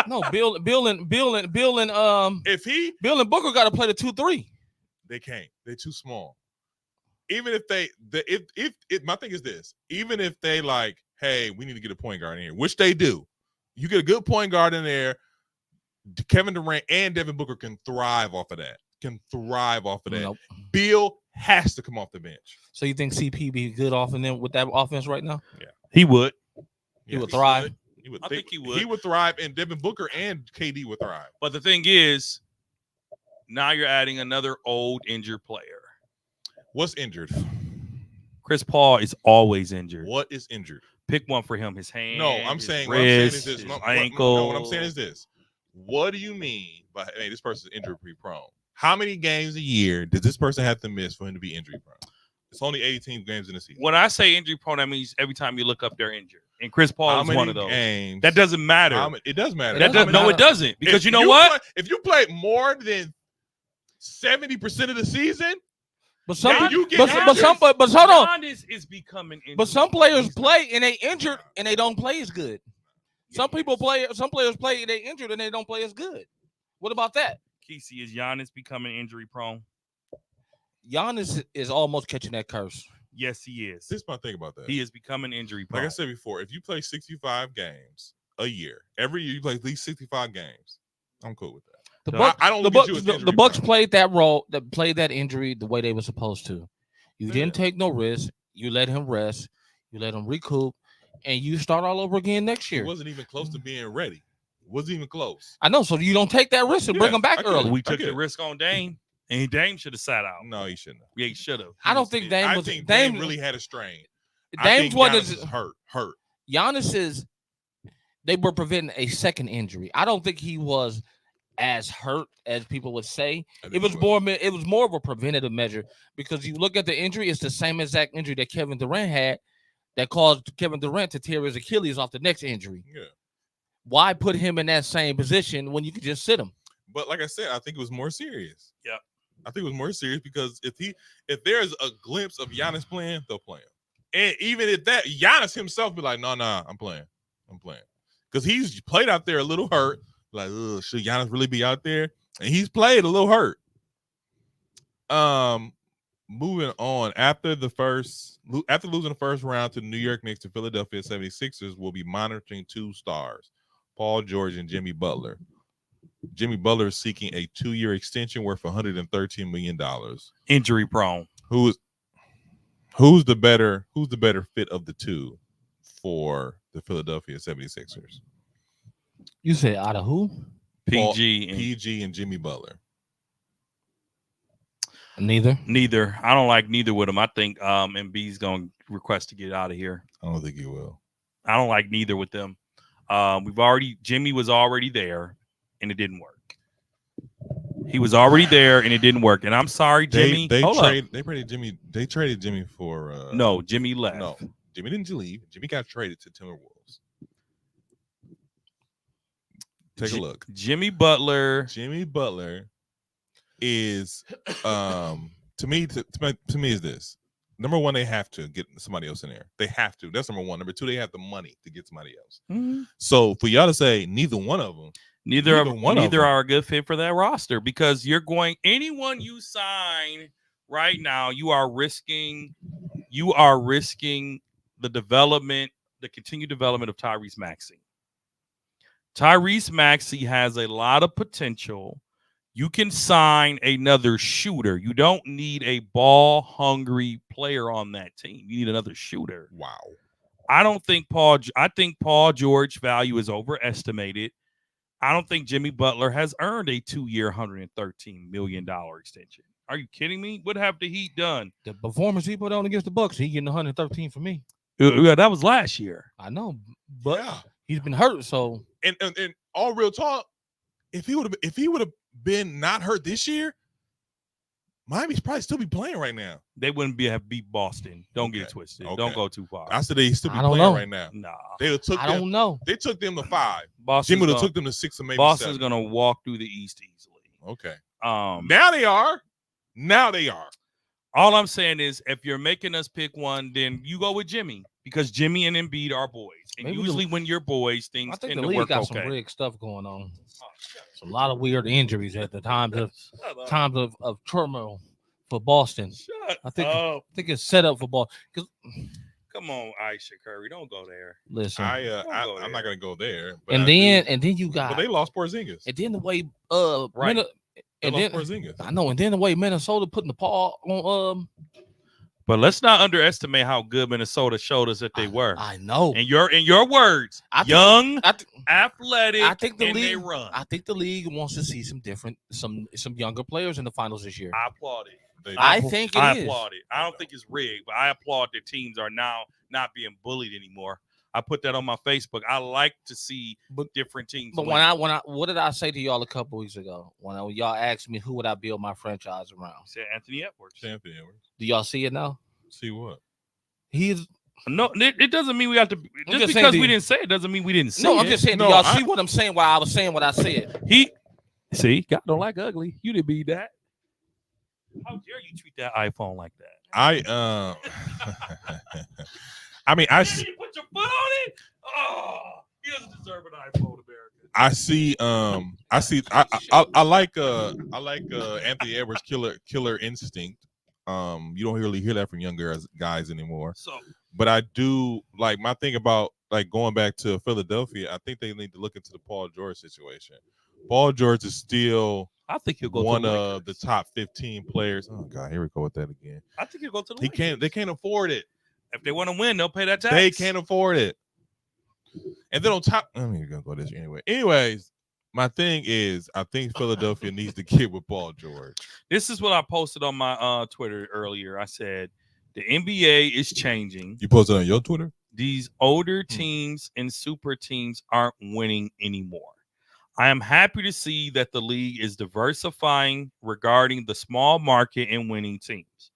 Speaker 3: No, Bill and Bill and Bill and Booker got to play the 2-3.
Speaker 2: They can't. They're too small. Even if my thing is this, even if they like, hey, we need to get a point guard in here, which they do. You get a good point guard in there. Kevin Durant and Devin Booker can thrive off of that. Nope. Bill has to come off the bench.
Speaker 3: So you think CP be good off and then with that offense right now?
Speaker 2: Yeah,
Speaker 4: he would.
Speaker 3: He would thrive.
Speaker 4: I think he would.
Speaker 2: He would thrive, and Devin Booker and KD would thrive.
Speaker 4: But the thing is, now you're adding another old injured player.
Speaker 2: What's injured?
Speaker 4: Chris Paul is always injured.
Speaker 2: What is injured?
Speaker 4: Pick one for him. His hand.
Speaker 2: No, I'm
Speaker 4: his
Speaker 2: saying
Speaker 4: wrist,
Speaker 2: what I'm saying is this.
Speaker 4: his ankle.
Speaker 2: No, what I'm saying is this. What do you mean by hey, this person's injury prone? How many games a year does this person have to miss for him to be injury prone? It's only 18 games in the season.
Speaker 4: When I say injury prone, that means every time you look up, they're injured. And Chris Paul is one of those.
Speaker 2: Games,
Speaker 4: that doesn't matter.
Speaker 2: It does matter.
Speaker 4: It doesn't. Because you know what?
Speaker 2: If you play more than 70% of the season,
Speaker 3: but hold on.
Speaker 4: Giannis is becoming injured.
Speaker 3: But some players play and they injured and they don't play as good. Some players play and they injured and they don't play as good. What about that?
Speaker 4: Kesey, is Giannis becoming injury prone?
Speaker 3: Giannis is almost catching that curse.
Speaker 4: Yes, he is.
Speaker 2: This is my thing about that.
Speaker 4: He is becoming injury prone.
Speaker 2: Like I said before, if you play 65 games a year, every year you play at least 65 games, I'm cool with that.
Speaker 3: The Bucks played that role, played that injury the way they were supposed to. You didn't take no risk. You let him rest. You let him recoup, and you start all over again next year.
Speaker 2: He wasn't even close to being ready. Wasn't even close.
Speaker 3: I know. So you don't take that risk and bring him back early.
Speaker 4: We took the risk on Dame, and Dame should have sat out.
Speaker 2: No, he shouldn't have.
Speaker 4: Yeah, he should have.
Speaker 3: I don't think Dame was.
Speaker 2: I think Dame really had a strain.
Speaker 3: Dame's one is
Speaker 2: hurt.
Speaker 3: Giannis is. They were preventing a second injury. I don't think he was as hurt as people would say. It was more of a preventative measure because you look at the injury, it's the same exact injury that Kevin Durant had that caused Kevin Durant to tear his Achilles off the next injury.
Speaker 2: Yeah.
Speaker 3: Why put him in that same position when you could just sit him?
Speaker 2: But like I said, I think it was more serious.
Speaker 4: Yeah.
Speaker 2: I think it was more serious because if there's a glimpse of Giannis playing, they'll play him. And even if that, Giannis himself be like, no, I'm playing. Because he's played out there a little hurt. Like, should Giannis really be out there? And he's played a little hurt. Moving on, after losing the first round to the New York Knicks, the Philadelphia 76ers will be monitoring two stars, Paul George and Jimmy Butler. Jimmy Butler is seeking a 2-year extension worth $113 million.
Speaker 4: Injury prone.
Speaker 2: Who's the better fit of the two for the Philadelphia 76ers?
Speaker 3: You say out of who?
Speaker 2: PG and Jimmy Butler.
Speaker 3: Neither.
Speaker 4: I don't like neither with them. I think Embiid's going to request to get out of here.
Speaker 2: I don't think he will.
Speaker 4: I don't like neither with them. Jimmy was already there and it didn't work. He was already there and it didn't work. And I'm sorry, Jimmy.
Speaker 2: They traded Jimmy. They traded Jimmy for
Speaker 4: no, Jimmy left.
Speaker 2: No, Jimmy didn't leave. Jimmy got traded to Timberwolves. Take a look.
Speaker 4: Jimmy Butler
Speaker 2: is to me is this. Number one, they have to get somebody else in there. They have to. That's number one. Number two, they have the money to get somebody else.
Speaker 4: Mm-hmm.
Speaker 2: So for y'all to say neither one of them,
Speaker 4: neither are a good fit for that roster because anyone you sign right now, you are risking the continued development of Tyrese Maxey. Tyrese Maxey has a lot of potential. You can sign another shooter. You don't need a ball-hungry player on that team. You need another shooter.
Speaker 2: Wow.
Speaker 4: I think Paul George value is overestimated. I don't think Jimmy Butler has earned a 2-year, $113 million extension. Are you kidding me? What have the Heat done?
Speaker 3: The performance he put on against the Bucks, he getting 113 for me.
Speaker 4: Yeah, that was last year.
Speaker 3: I know, but he's been hurt. So
Speaker 2: and all real talk, if he would have been not hurt this year, Miami's probably still be playing right now.
Speaker 4: They wouldn't have beat Boston. Don't get it twisted.
Speaker 2: Okay.
Speaker 4: Don't go too far.
Speaker 2: I said they still be
Speaker 3: I don't
Speaker 2: playing
Speaker 3: know.
Speaker 2: right now.
Speaker 4: Nah.
Speaker 2: They took
Speaker 3: I
Speaker 2: them,
Speaker 3: don't know.
Speaker 2: They took them to 5.
Speaker 4: Boston's
Speaker 2: Jimmy
Speaker 4: gonna,
Speaker 2: took them to 6 or maybe
Speaker 4: Boston's
Speaker 2: 7.
Speaker 4: gonna walk through the East easily.
Speaker 2: Okay.
Speaker 4: Now
Speaker 2: they are. Now they are.
Speaker 4: All I'm saying is, if you're making us pick one, then you go with Jimmy because Jimmy and Embiid are boys, and
Speaker 3: Maybe
Speaker 4: usually when you're boys,
Speaker 3: I
Speaker 4: things
Speaker 3: think
Speaker 4: tend
Speaker 3: the
Speaker 4: to
Speaker 3: league
Speaker 4: work
Speaker 3: got
Speaker 4: okay.
Speaker 3: some rigged stuff going on. It's a lot of weird injuries at the times of turmoil for Boston. I think it's set up for Boston.
Speaker 4: Come on, Aisha Curry, don't go there.
Speaker 3: Listen,
Speaker 2: I'm not gonna go there. But
Speaker 3: and then you got.
Speaker 2: But they lost Porzingis.
Speaker 3: And then the way
Speaker 4: Right.
Speaker 3: and
Speaker 2: They
Speaker 3: then
Speaker 2: lost Porzingis.
Speaker 3: I know, and then the way Minnesota putting the paw on
Speaker 4: But let's not underestimate how good Minnesota showed us that they were.
Speaker 3: I know.
Speaker 4: And in your words, young, athletic,
Speaker 3: I think the
Speaker 4: and they
Speaker 3: league
Speaker 4: run.
Speaker 3: I think the league wants to see some younger players in the finals this year.
Speaker 4: I applaud it.
Speaker 3: I think it
Speaker 4: I
Speaker 3: is.
Speaker 4: applaud it. I don't think it's rigged, but I applaud that teams are now not being bullied anymore. I put that on my Facebook. I like to see different teams.
Speaker 3: But
Speaker 4: win.
Speaker 3: what did I say to y'all a couple weeks ago when y'all asked me who would I build my franchise around?
Speaker 4: Said Anthony Edwards.
Speaker 2: Anthony Edwards.
Speaker 3: Do y'all see it now?
Speaker 2: See what?
Speaker 3: He's
Speaker 4: no. It doesn't mean we have to. Just
Speaker 3: just
Speaker 4: because
Speaker 3: saying,
Speaker 4: we didn't say it doesn't mean we didn't see
Speaker 3: no.
Speaker 4: it.
Speaker 3: I'm just saying. Do y'all see what I'm saying? Why I was saying what I said?
Speaker 4: See, God don't like ugly. You didn't be that. How dare you treat that iPhone like that?
Speaker 2: I mean, I
Speaker 4: You put your foot on it. Oh, he doesn't deserve an iPhone, America.
Speaker 2: I see. I like Anthony Edwards' killer instinct. You don't really hear that from younger guys anymore. But I do like my thing about like going back to Philadelphia. I think they need to look into the Paul George situation. Paul George is still,
Speaker 4: I think he'll go
Speaker 2: one
Speaker 4: to the
Speaker 2: of the top 15 players. Oh God, here we go with that again.
Speaker 4: I think he'll go to the
Speaker 2: He can't. They can't afford it.
Speaker 4: If they want to win, they'll pay that tax.
Speaker 2: They can't afford it. And then on top, I mean, you're gonna go this anyway. Anyways, my thing is, I think Philadelphia needs to get with Paul George.
Speaker 4: This is what I posted on my Twitter earlier. I said the NBA is changing.
Speaker 2: You posted on your Twitter?
Speaker 4: These older teams and super teams aren't winning anymore. I am happy to see that the league is diversifying regarding the small market and winning teams.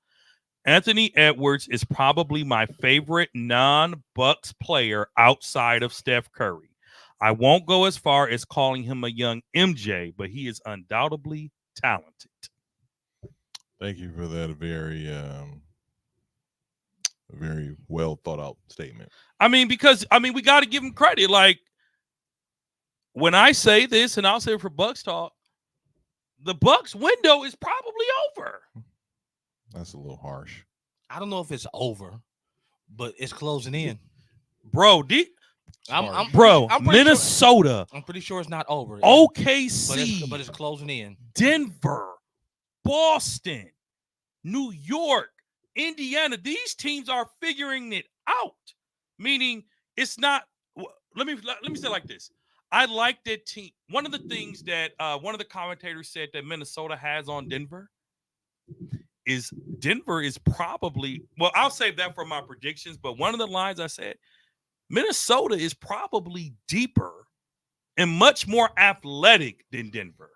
Speaker 4: Anthony Edwards is probably my favorite non-Bucks player outside of Steph Curry. I won't go as far as calling him a young MJ, but he is undoubtedly talented.
Speaker 2: Thank you for that very well thought out statement.
Speaker 4: I mean, because we got to give him credit. Like when I say this, and I'll say it for Bucks talk, the Bucks window is probably over.
Speaker 2: That's a little harsh.
Speaker 3: I don't know if it's over, but it's closing in,
Speaker 4: bro. Minnesota.
Speaker 3: I'm pretty sure it's not over.
Speaker 4: OKC,
Speaker 3: but it's closing in.
Speaker 4: Denver, Boston, New York, Indiana. These teams are figuring it out. Meaning, it's not. Let me say it like this. I like that team. One of the things that one of the commentators said that Minnesota has on Denver is Denver is probably, well, I'll save that for my predictions, but one of the lines I said, Minnesota is probably deeper and much more athletic than Denver.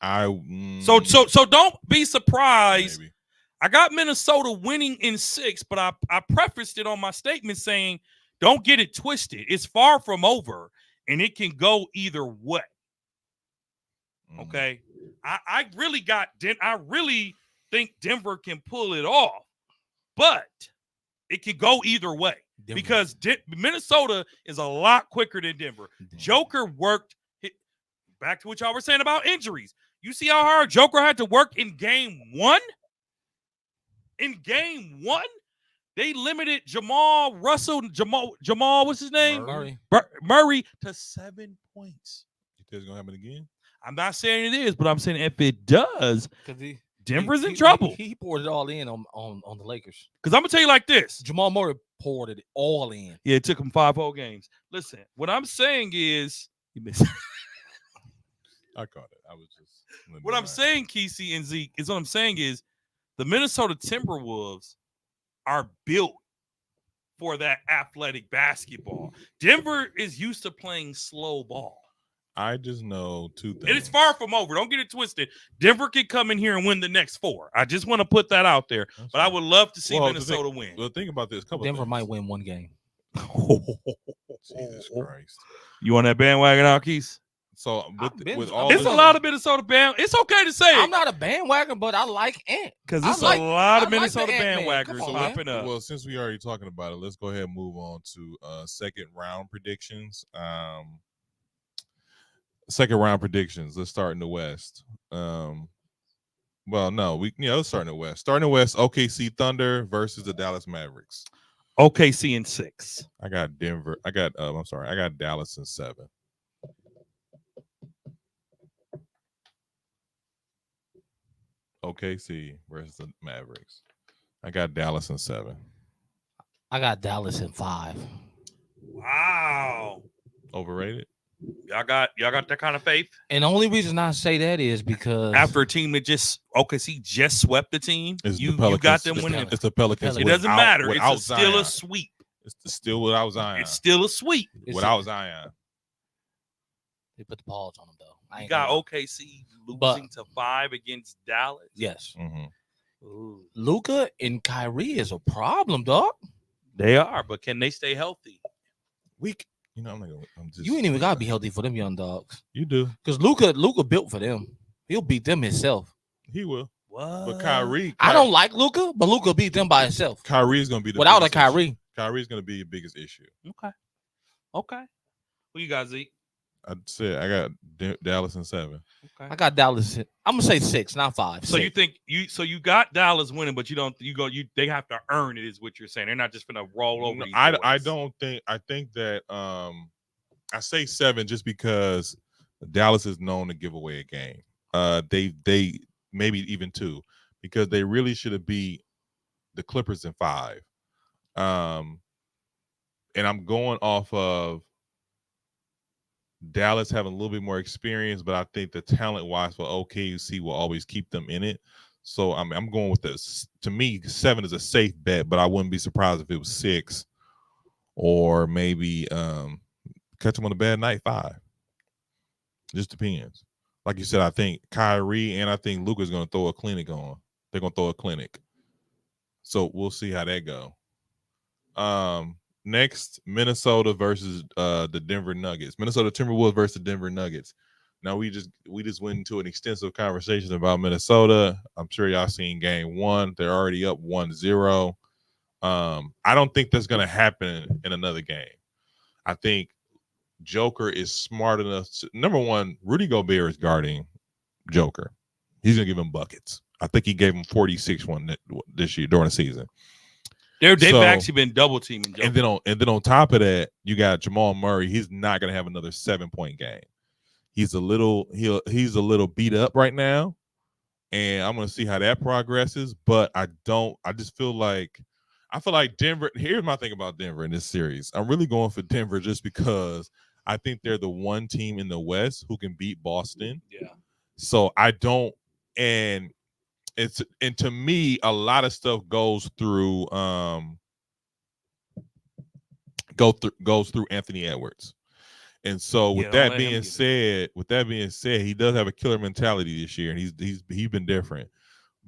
Speaker 4: So don't be surprised.
Speaker 2: Maybe.
Speaker 4: I got Minnesota winning in 6, but I prefaced it on my statement saying, don't get it twisted. It's far from over, and it can go either way. Okay, I really think Denver can pull it off, but it can go either way because Minnesota is a lot quicker than Denver. Joker worked back to what y'all were saying about injuries. You see how hard Joker had to work in game 1? In game 1, they limited Jamal, what's his name? Murray to 7 points.
Speaker 2: You think it's gonna happen again?
Speaker 4: I'm not saying it is, but I'm saying if it does, Denver's in trouble.
Speaker 3: He poured it all in on the Lakers.
Speaker 4: Because I'm gonna tell you like this:
Speaker 3: Jamal Murray poured it all in.
Speaker 4: Yeah, it took him 5 whole games. Listen, what I'm saying is, you missed.
Speaker 2: I caught it. I was just.
Speaker 4: What I'm saying, Kesey and Zeke, is what I'm saying is, the Minnesota Timberwolves are built for that athletic basketball. Denver is used to playing slow ball.
Speaker 2: I just know two things.
Speaker 4: And it's far from over. Don't get it twisted. Denver can come in here and win the next 4. I just want to put that out there. But I would love to see Minnesota win.
Speaker 2: Well, think about this.
Speaker 3: Denver might win one game.
Speaker 2: Jesus Christ.
Speaker 4: You on that bandwagon, Alkees?
Speaker 2: So with all
Speaker 4: it's a lot of Minnesota band. It's okay to say
Speaker 3: I'm not a bandwagon, but I like Ant.
Speaker 4: Because it's a lot of Minnesota bandwagoners popping up.
Speaker 2: Well, since we already talking about it, let's go ahead and move on to second round predictions. Second round predictions. Let's start in the West. Well, no, let's start in the West. Starting in the West, OKC Thunder versus the Dallas Mavericks.
Speaker 4: OKC in 6.
Speaker 2: I got Denver. I got Dallas in 7. OKC versus the Mavericks. I got Dallas in 7.
Speaker 3: I got Dallas in 5.
Speaker 4: Wow.
Speaker 2: Overrated?
Speaker 4: Y'all got that kind of faith?
Speaker 3: And the only reason I say that is because
Speaker 4: after a team that OKC just swept the team, you got them winning.
Speaker 2: It's the Pelicans.
Speaker 4: It doesn't matter. It's still a sweep.
Speaker 2: It's still without Zion.
Speaker 4: It's still a sweep.
Speaker 2: Without Zion.
Speaker 3: They put the pause on them, though.
Speaker 4: You got OKC losing to 5 against Dallas.
Speaker 3: Yes.
Speaker 2: Mm-hmm.
Speaker 3: Luka and Kyrie is a problem, dog.
Speaker 4: They are, but can they stay healthy?
Speaker 3: You ain't even gotta be healthy for them young dogs.
Speaker 2: You do.
Speaker 3: Because Luka built for them. He'll beat them himself.
Speaker 2: He will.
Speaker 4: What?
Speaker 2: But Kyrie,
Speaker 3: I don't like Luka, but Luka beat them by himself.
Speaker 2: Kyrie's gonna be
Speaker 3: without a Kyrie.
Speaker 2: Issue. Kyrie's gonna be your biggest issue.
Speaker 4: Okay. Who you got, Zeke?
Speaker 2: I said I got Dallas in 7.
Speaker 3: Okay. I got Dallas. I'm gonna say 6, not 5.
Speaker 4: So
Speaker 3: 6.
Speaker 4: you think you got Dallas winning, but they have to earn it, is what you're saying. They're not just gonna roll over.
Speaker 2: I think that I say 7 just because Dallas is known to give away a game. They maybe even 2 because they really should have beat the Clippers in 5. And I'm going off of Dallas having a little bit more experience, but I think the talent-wise for OKC will always keep them in it. So I'm going with this. To me, 7 is a safe bet, but I wouldn't be surprised if it was 6 or maybe catch them on a bad night 5. Just depends. Like you said, I think Kyrie and I think Luka's going to throw a clinic on. They're going to throw a clinic. So we'll see how that go. Next, Minnesota versus the Denver Nuggets. Minnesota Timberwolves versus the Denver Nuggets. Now we just went into an extensive conversation about Minnesota. I'm sure y'all seen game 1. They're already up 1-0. I don't think that's gonna happen in another game. I think Joker is smart enough to, number one, Rudy Gobert is guarding Joker. He's gonna give him buckets. I think he gave him 46 this year during the season.
Speaker 4: They've actually been double teaming Joker.
Speaker 2: And then on top of that, you got Jamal Murray. He's not gonna have another 7-point game. He's a little beat up right now, and I'm gonna see how that progresses. But I just feel like Denver. Here's my thing about Denver in this series. I'm really going for Denver just because I think they're the one team in the West who can beat Boston.
Speaker 4: Yeah.
Speaker 2: So I don't, and to me, a lot of stuff goes through Anthony Edwards. And so with that being said, he does have a killer mentality this year, and he's been different.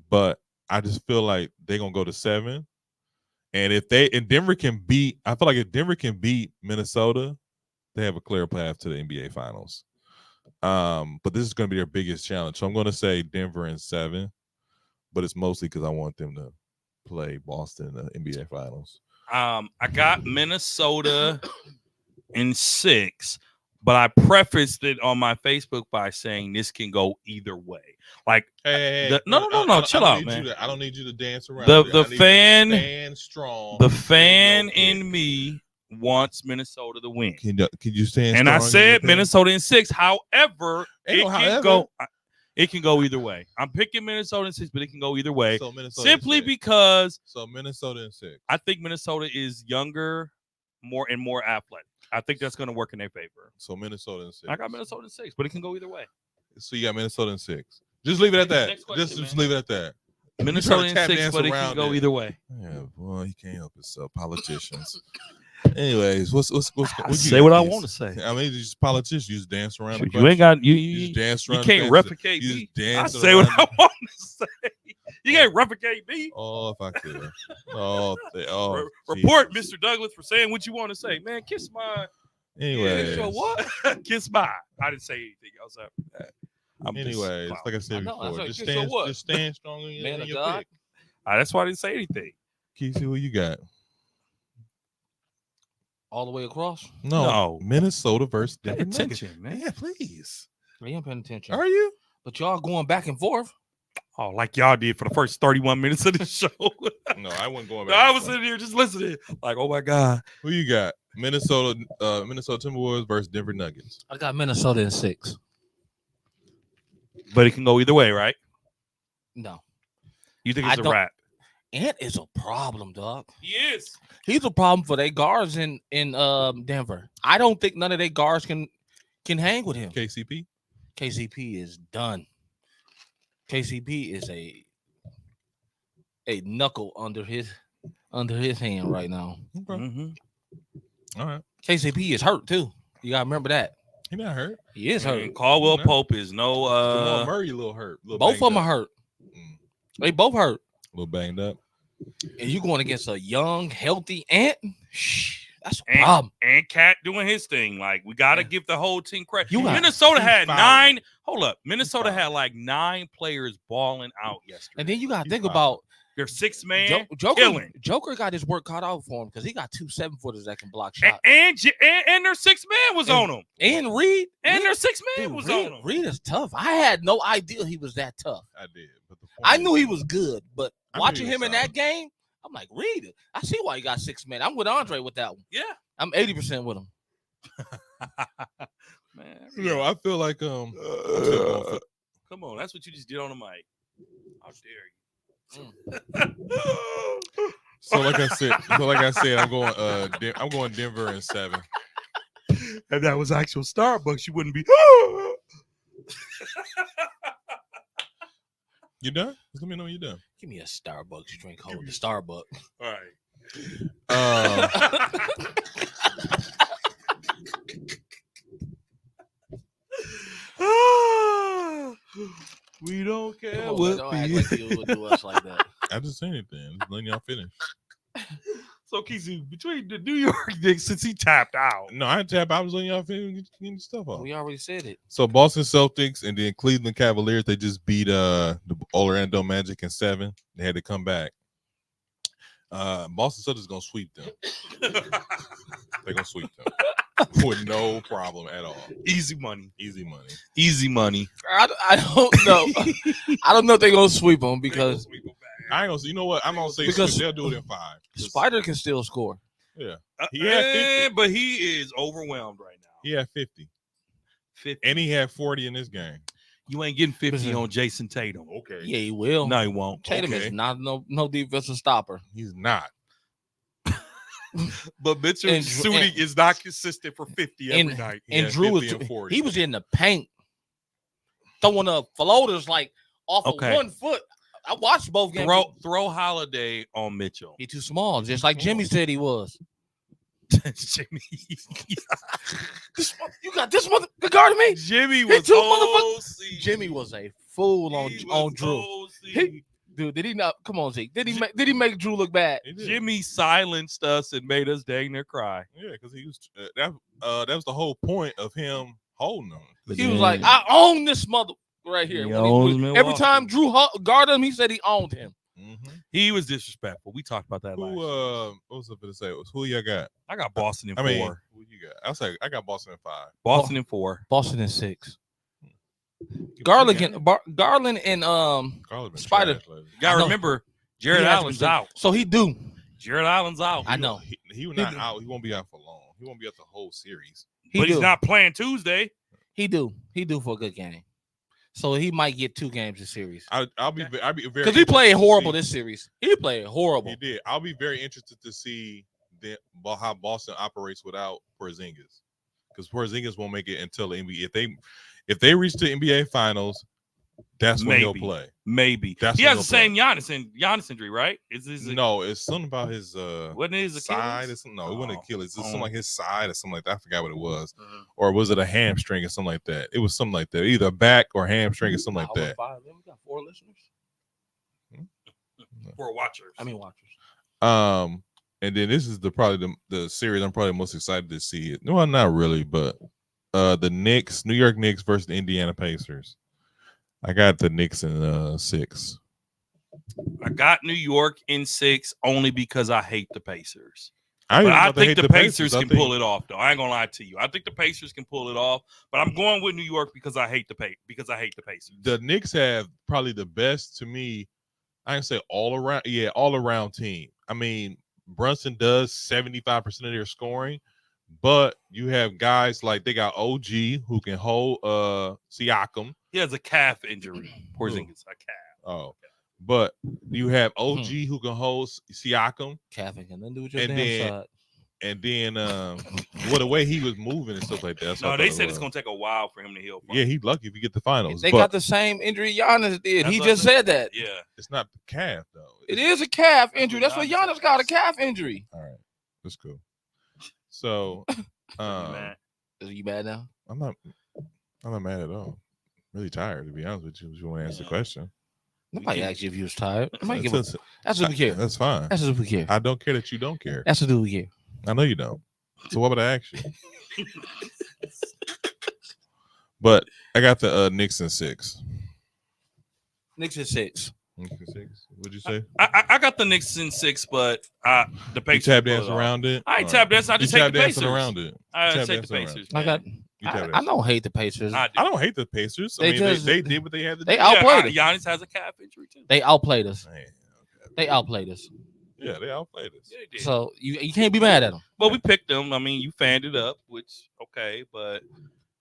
Speaker 2: But I just feel like they're gonna go to 7. And if Denver can beat, I feel like if Denver can beat Minnesota, they have a clear path to the NBA Finals. But this is gonna be their biggest challenge. So I'm gonna say Denver in 7, but it's mostly because I want them to play Boston in the NBA Finals.
Speaker 4: I got Minnesota in 6, but I prefaced it on my Facebook by saying this can go either way. Like, no, chill out, man.
Speaker 2: I don't need you to dance around.
Speaker 4: The fan
Speaker 2: in
Speaker 4: me wants Minnesota to win.
Speaker 2: Can you stand?
Speaker 4: And I said Minnesota in 6. However, it can go either way. I'm picking Minnesota in 6, but it can go either way.
Speaker 2: So Minnesota
Speaker 4: simply because
Speaker 2: Minnesota in 6.
Speaker 4: I think Minnesota is younger, more athletic. I think that's going to work in their favor.
Speaker 2: So Minnesota in 6.
Speaker 4: I got Minnesota in 6, but it can go either way.
Speaker 2: So you got Minnesota in 6. Just leave it at that. Just leave it at that.
Speaker 4: Minnesota in 6, but it can go either way.
Speaker 2: Yeah, boy, he can't help himself. Politicians. Anyways, what's
Speaker 4: I say what I want to say.
Speaker 2: I mean, just politicians. You just dance around. The
Speaker 4: You ain't got
Speaker 2: you
Speaker 4: you.
Speaker 2: just dance
Speaker 4: You
Speaker 2: around.
Speaker 4: can't replicate
Speaker 2: you
Speaker 4: me.
Speaker 2: just
Speaker 4: I
Speaker 2: dance
Speaker 4: say what
Speaker 2: around
Speaker 4: I want to say. You can't replicate me.
Speaker 2: Oh, if I could. Oh,
Speaker 4: Report
Speaker 2: Jesus.
Speaker 4: Mr. Douglas for saying what you want to say. Man, kiss my.
Speaker 2: Anyways,
Speaker 4: Kiss your what? Kiss my. I didn't say anything else after that.
Speaker 2: Anyways, like I said
Speaker 3: I
Speaker 2: before,
Speaker 3: said,
Speaker 2: just
Speaker 3: kiss your what?
Speaker 2: stand strong in
Speaker 3: Man of
Speaker 2: your
Speaker 3: God.
Speaker 2: pick.
Speaker 4: That's why I didn't say anything.
Speaker 2: Keisha, who you got?
Speaker 3: All the way across?
Speaker 2: No. Minnesota versus
Speaker 4: Pay
Speaker 2: Denver
Speaker 4: attention,
Speaker 2: Nuggets.
Speaker 4: man.
Speaker 2: Yeah, please.
Speaker 3: I am paying attention.
Speaker 2: Are you?
Speaker 3: But y'all going back and forth.
Speaker 4: Oh, like y'all did for the first 31 minutes of the show.
Speaker 2: No, I wasn't going
Speaker 4: No,
Speaker 2: back.
Speaker 4: I was sitting here just listening. Like, oh my God.
Speaker 2: Who you got? Minnesota Timberwolves versus Denver Nuggets.
Speaker 3: I got Minnesota in 6.
Speaker 4: But it can go either way, right?
Speaker 3: No.
Speaker 4: You think it's a wrap?
Speaker 3: Ant is a problem, dog.
Speaker 4: He is.
Speaker 3: He's a problem for their guards in Denver. I don't think none of their guards can hang with him.
Speaker 2: KCP?
Speaker 3: KCP is done. KCP is a knuckle under his hand right now.
Speaker 2: Okay.
Speaker 4: Mm-hmm.
Speaker 2: All right.
Speaker 3: KCP is hurt too. You gotta remember that.
Speaker 2: He not hurt.
Speaker 3: He is hurt.
Speaker 4: And Caldwell Pope is no
Speaker 2: Jamal Murray a little hurt.
Speaker 3: Both of them are hurt. They both hurt.
Speaker 2: A little banged up.
Speaker 3: And you going against a young, healthy Ant? That's a problem.
Speaker 4: And Cat doing his thing. Like, we got to give the whole team credit.
Speaker 3: You got-
Speaker 4: Minnesota had
Speaker 2: He's
Speaker 4: 9. Hold up. Minnesota had like 9 players balling out yesterday.
Speaker 3: And then you got to think about
Speaker 4: their 6-man
Speaker 3: Joker.
Speaker 4: killing.
Speaker 3: Joker got his work cut out for him because he got 2 7-footers that can block shots.
Speaker 4: And their 6-man was on him.
Speaker 3: And Reed.
Speaker 4: And their 6-man was
Speaker 3: Reed,
Speaker 4: on him.
Speaker 3: Reed is tough. I had no idea he was that tough.
Speaker 2: I did. But
Speaker 3: I knew he was good, but
Speaker 2: I knew
Speaker 3: watching
Speaker 2: he was
Speaker 3: him in that game, I'm like, Reed, I see why you got 6 men. I'm with Andre with that one.
Speaker 4: Yeah.
Speaker 3: I'm 80% with him.
Speaker 4: Man.
Speaker 2: No, I feel like
Speaker 4: Come on, that's what you just did on the mic. How dare you?
Speaker 2: So like I said, I'm going Denver in 7.
Speaker 4: If that was actual Starbucks, you wouldn't be.
Speaker 2: You done? Just let me know when you're done.
Speaker 3: Give me a Starbucks. You drink cold. The Starbucks.
Speaker 4: All right. We don't care
Speaker 3: Come on,
Speaker 4: what
Speaker 3: man, don't act like you would do us like that.
Speaker 2: I just saying anything. Just letting y'all finish.
Speaker 4: So, Kizu, between the New York Knicks, since he tapped out.
Speaker 2: No, I didn't tap. I was letting y'all finish getting stuff off.
Speaker 3: We already said it.
Speaker 2: So Boston Celtics and then Cleveland Cavaliers, they just beat the Orlando Magic in 7. They had to come back. Boston Celtics gonna sweep them. They're gonna sweep them with no problem at all.
Speaker 4: Easy money.
Speaker 2: Easy money.
Speaker 4: Easy money.
Speaker 3: I don't know. I don't know if they're gonna sweep them because
Speaker 2: I ain't gonna say. You know what? I'm gonna say
Speaker 3: Because-
Speaker 2: sweep. They'll do it in 5.
Speaker 3: Spider can still score.
Speaker 2: Yeah, he had 50.
Speaker 4: But he is overwhelmed right now.
Speaker 2: He had 50,
Speaker 4: 50.
Speaker 2: and he had 40 in this game.
Speaker 4: You ain't getting 50
Speaker 3: Listen.
Speaker 4: on Jason Tatum.
Speaker 2: Okay,
Speaker 3: Yeah, he will.
Speaker 4: No, he won't.
Speaker 3: Tatum
Speaker 2: okay.
Speaker 3: is not no defensive stopper.
Speaker 2: he's not.
Speaker 4: But Mitchell
Speaker 3: And-
Speaker 4: shooting
Speaker 3: and-
Speaker 4: is not consistent for 50 every
Speaker 3: And,
Speaker 4: night.
Speaker 3: and
Speaker 2: had
Speaker 3: Drew was
Speaker 2: 50 and 40.
Speaker 3: he was in the paint throwing up floaters like off
Speaker 4: Okay.
Speaker 3: of 1 foot. I watched both games.
Speaker 4: Throw Holiday on Mitchell.
Speaker 3: He too small, just like Jimmy said he was.
Speaker 4: Jimmy.
Speaker 3: You got this mother guarding me.
Speaker 4: Jimmy
Speaker 3: Hit
Speaker 4: was
Speaker 3: two
Speaker 4: OC.
Speaker 3: Jimmy was a fool on
Speaker 4: He
Speaker 3: on
Speaker 4: was
Speaker 3: Drew.
Speaker 4: OC.
Speaker 3: Dude, did he not? Come on, Zeke. Did he make Drew look bad?
Speaker 2: He did.
Speaker 4: Jimmy silenced us and made us dang near cry.
Speaker 2: Yeah, because he was that was the whole point of him holding him.
Speaker 3: He was like, I own this mother right here.
Speaker 4: He
Speaker 3: When
Speaker 4: owns
Speaker 3: every
Speaker 4: Milwaukee.
Speaker 3: time Drew guarded him, he said he owned him.
Speaker 2: Mm-hmm.
Speaker 4: He was disrespectful. We talked about that
Speaker 2: Who
Speaker 4: last year.
Speaker 2: what was I going to say? Who y'all got?
Speaker 4: I got Boston in 4.
Speaker 2: Who you got? I was like, I got Boston in 5.
Speaker 4: Boston in 4.
Speaker 3: Boston in 6. Garland and
Speaker 2: Garland been
Speaker 3: Spider.
Speaker 2: trash lately.
Speaker 4: You gotta
Speaker 3: I know.
Speaker 4: remember, Jared
Speaker 3: He has
Speaker 4: Allen's
Speaker 3: been-
Speaker 4: out.
Speaker 3: So he do.
Speaker 4: Jared Allen's out.
Speaker 3: I know.
Speaker 2: He was not out. He won't be out for long. He won't be out the whole series.
Speaker 3: He
Speaker 4: But
Speaker 3: do.
Speaker 4: he's not playing Tuesday.
Speaker 3: He do. He do for a good game. So he might get 2 games this series.
Speaker 2: I'll be very
Speaker 3: Because he played
Speaker 2: interested to
Speaker 3: horrible
Speaker 2: see-
Speaker 3: this series. He played horrible.
Speaker 2: He did. I'll be very interested to see how Boston operates without Porzingis, because Porzingis won't make it until the NBA. If they reach the NBA Finals, That's when he'll
Speaker 4: Maybe.
Speaker 2: play.
Speaker 4: Maybe.
Speaker 2: That's
Speaker 4: He
Speaker 2: when
Speaker 4: has the
Speaker 2: he'll
Speaker 4: same Giannis injury, right?
Speaker 2: No, it's something about his
Speaker 4: wasn't it his
Speaker 2: side.
Speaker 4: Achilles?
Speaker 2: Or something. No, it wasn't Achilles. It's something
Speaker 4: Oh.
Speaker 2: like his side or something like that. I forgot what it was.
Speaker 4: Uh-huh.
Speaker 2: Or was it a hamstring or something like that? It was something like that. Either back or hamstring or something like that.
Speaker 3: We got 4 listeners.
Speaker 4: 4 watchers.
Speaker 3: I mean watchers.
Speaker 2: And then this is probably the series I'm probably most excited to see it. Well, not really, but the New York Knicks versus the Indiana Pacers. I got the Knicks in 6.
Speaker 4: I got New York in 6 only because I hate the Pacers.
Speaker 2: I
Speaker 4: think the Pacers can pull it off, though. I ain't gonna lie to you. I think the Pacers can pull it off, but I'm going with New York because I hate the Pacers.
Speaker 2: The Knicks have probably the best, to me. I can say all around team. I mean, Brunson does 75% of their scoring, but you have guys like they got OG who can hold Siakam.
Speaker 4: He has a calf injury. Porzingis, a calf.
Speaker 2: Oh, but you have OG who can hold Siakam.
Speaker 3: Calf ain't got nothing to do with your
Speaker 2: And
Speaker 3: damn
Speaker 2: then-
Speaker 3: side.
Speaker 2: And then, the way he was moving and stuff like that.
Speaker 4: No, they said it's gonna take a while for him to heal.
Speaker 2: Yeah, he's lucky if he get the finals.
Speaker 3: They
Speaker 2: but
Speaker 3: got the same injury Giannis did.
Speaker 4: That's
Speaker 3: He
Speaker 4: what
Speaker 3: just
Speaker 4: I
Speaker 3: said that.
Speaker 4: Yeah.
Speaker 2: it's not the calf though.
Speaker 3: It is a calf injury.
Speaker 4: what
Speaker 3: That's what
Speaker 4: Giannis
Speaker 3: Giannis got, a calf injury.
Speaker 2: All right, that's cool. So,
Speaker 4: Man.
Speaker 3: Are you mad now?
Speaker 2: I'm not mad at all. I'm really tired, to be honest with you. If you want to answer the question,
Speaker 3: Nobody asked you if you was tired. Nobody give
Speaker 2: That's-
Speaker 3: a, that's what we care.
Speaker 2: that's fine.
Speaker 3: That's what we care.
Speaker 2: I don't care that you don't care.
Speaker 3: That's what we care.
Speaker 2: I know you don't. So what would I ask you? But I got the Knicks in 6.
Speaker 3: Knicks at 6.
Speaker 2: Knicks in 6. What'd you say?
Speaker 4: I got the Knicks in 6, but the
Speaker 2: You
Speaker 4: Pacers.
Speaker 2: tap
Speaker 4: pull it
Speaker 2: dancing
Speaker 4: off.
Speaker 2: around it.
Speaker 4: I ain't
Speaker 2: All
Speaker 4: tap
Speaker 2: right.
Speaker 4: dancing. I
Speaker 2: You
Speaker 4: just take
Speaker 2: tap
Speaker 4: the
Speaker 2: dancing
Speaker 4: Pacers.
Speaker 2: around it.
Speaker 4: I
Speaker 2: Tap
Speaker 4: take the
Speaker 2: dancing around
Speaker 4: Pacers.
Speaker 3: I got.
Speaker 2: You tap
Speaker 3: I
Speaker 2: dancing.
Speaker 3: don't hate the Pacers.
Speaker 4: I do.
Speaker 2: I don't hate the Pacers.
Speaker 3: They
Speaker 2: They
Speaker 3: just-
Speaker 2: did what they had to
Speaker 3: they
Speaker 2: do.
Speaker 3: out- outplayed us.
Speaker 4: Giannis has a calf injury too.
Speaker 3: They outplayed us.
Speaker 2: Man, okay.
Speaker 3: They outplayed us.
Speaker 2: Yeah, they outplayed us.
Speaker 4: Yeah, they did.
Speaker 3: So you can't be mad at them.
Speaker 4: But we picked them. I mean, you fanned it up, which okay, but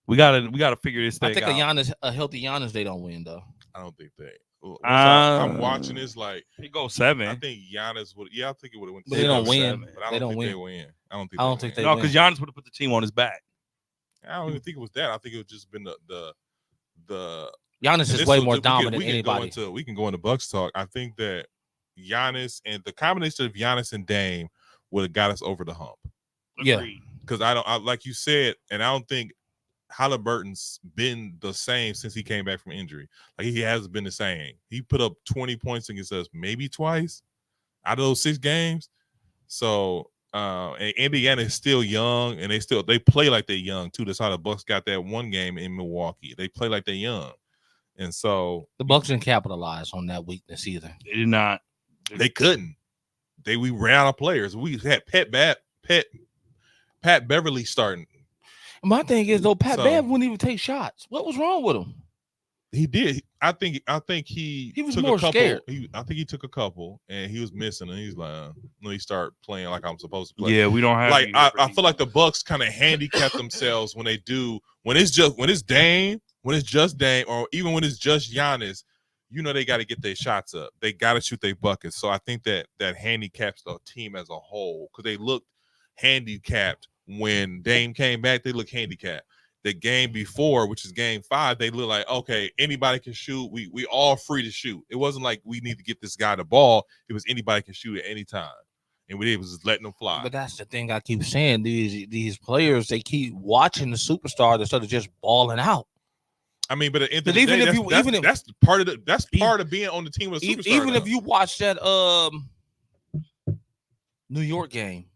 Speaker 4: we gotta figure this thing
Speaker 3: I think
Speaker 4: out.
Speaker 3: a healthy Giannis, they don't win though.
Speaker 2: I don't think they. I'm watching this like
Speaker 4: He goes 7.
Speaker 2: I think Giannis would. Yeah, I think it would have went.
Speaker 3: But they don't
Speaker 2: 7,
Speaker 3: win.
Speaker 2: But I
Speaker 3: They
Speaker 2: don't
Speaker 3: don't
Speaker 2: think they
Speaker 3: win.
Speaker 2: win. I don't think.
Speaker 3: I don't
Speaker 2: they
Speaker 3: think
Speaker 2: win.
Speaker 3: they
Speaker 4: no,
Speaker 3: win.
Speaker 4: because Giannis would have put the team on his back.
Speaker 2: I don't even think it was that. I think it would just been the.
Speaker 3: Giannis is
Speaker 2: this
Speaker 3: way
Speaker 2: was-
Speaker 3: more
Speaker 2: we can-
Speaker 3: dominant
Speaker 2: we
Speaker 3: than
Speaker 2: can go
Speaker 3: anybody.
Speaker 2: we can go into Bucks talk. I think that Giannis and the combination of Giannis and Dame would have got us over the hump.
Speaker 3: Yeah.
Speaker 4: Agreed.
Speaker 2: Because I like you said, and I don't think Halliburton's been the same since he came back from injury. Like he hasn't been the same. He put up 20 points against us maybe twice out of those 6 games. So and Indiana is still young, and they play like they're young too. That's how the Bucks got that one game in Milwaukee. They play like they're young, and so
Speaker 3: The Bucks didn't capitalize on that weakness either.
Speaker 4: They did not.
Speaker 2: they couldn't. We ran out of players. We had Pat Beverly starting.
Speaker 3: My thing is though, Pat
Speaker 2: So-
Speaker 3: Bev wouldn't even take shots. What was wrong with him?
Speaker 2: He did. I think he
Speaker 3: was
Speaker 2: took
Speaker 3: more
Speaker 2: a couple.
Speaker 3: scared.
Speaker 2: I think he took a couple, and he was missing, and he's like, he started playing like I'm supposed to play.
Speaker 4: Yeah, we don't have
Speaker 2: Like
Speaker 4: you
Speaker 2: I
Speaker 4: here for
Speaker 2: feel like the Bucks kind of handicap themselves when it's Dame, when it's just Dame, or even when it's just Giannis. You know they got to get their shots up. They got to shoot their buckets. So I think that handicaps the team as a whole because they looked handicapped when Dame came back. They looked handicapped. The game before, which is game 5, they look like, okay, anybody can shoot. We all free to shoot. It wasn't like we need to get this guy the ball. It was anybody can shoot at any time. And we was just letting them fly.
Speaker 3: But that's the thing I keep saying. These players, they keep watching the superstar instead of just balling out.
Speaker 2: I mean, but at the end
Speaker 3: But
Speaker 2: of the
Speaker 3: even
Speaker 2: day,
Speaker 3: if
Speaker 2: that's part of being on the team with a superstar.
Speaker 3: Even if
Speaker 2: though.
Speaker 3: you watch that New York game,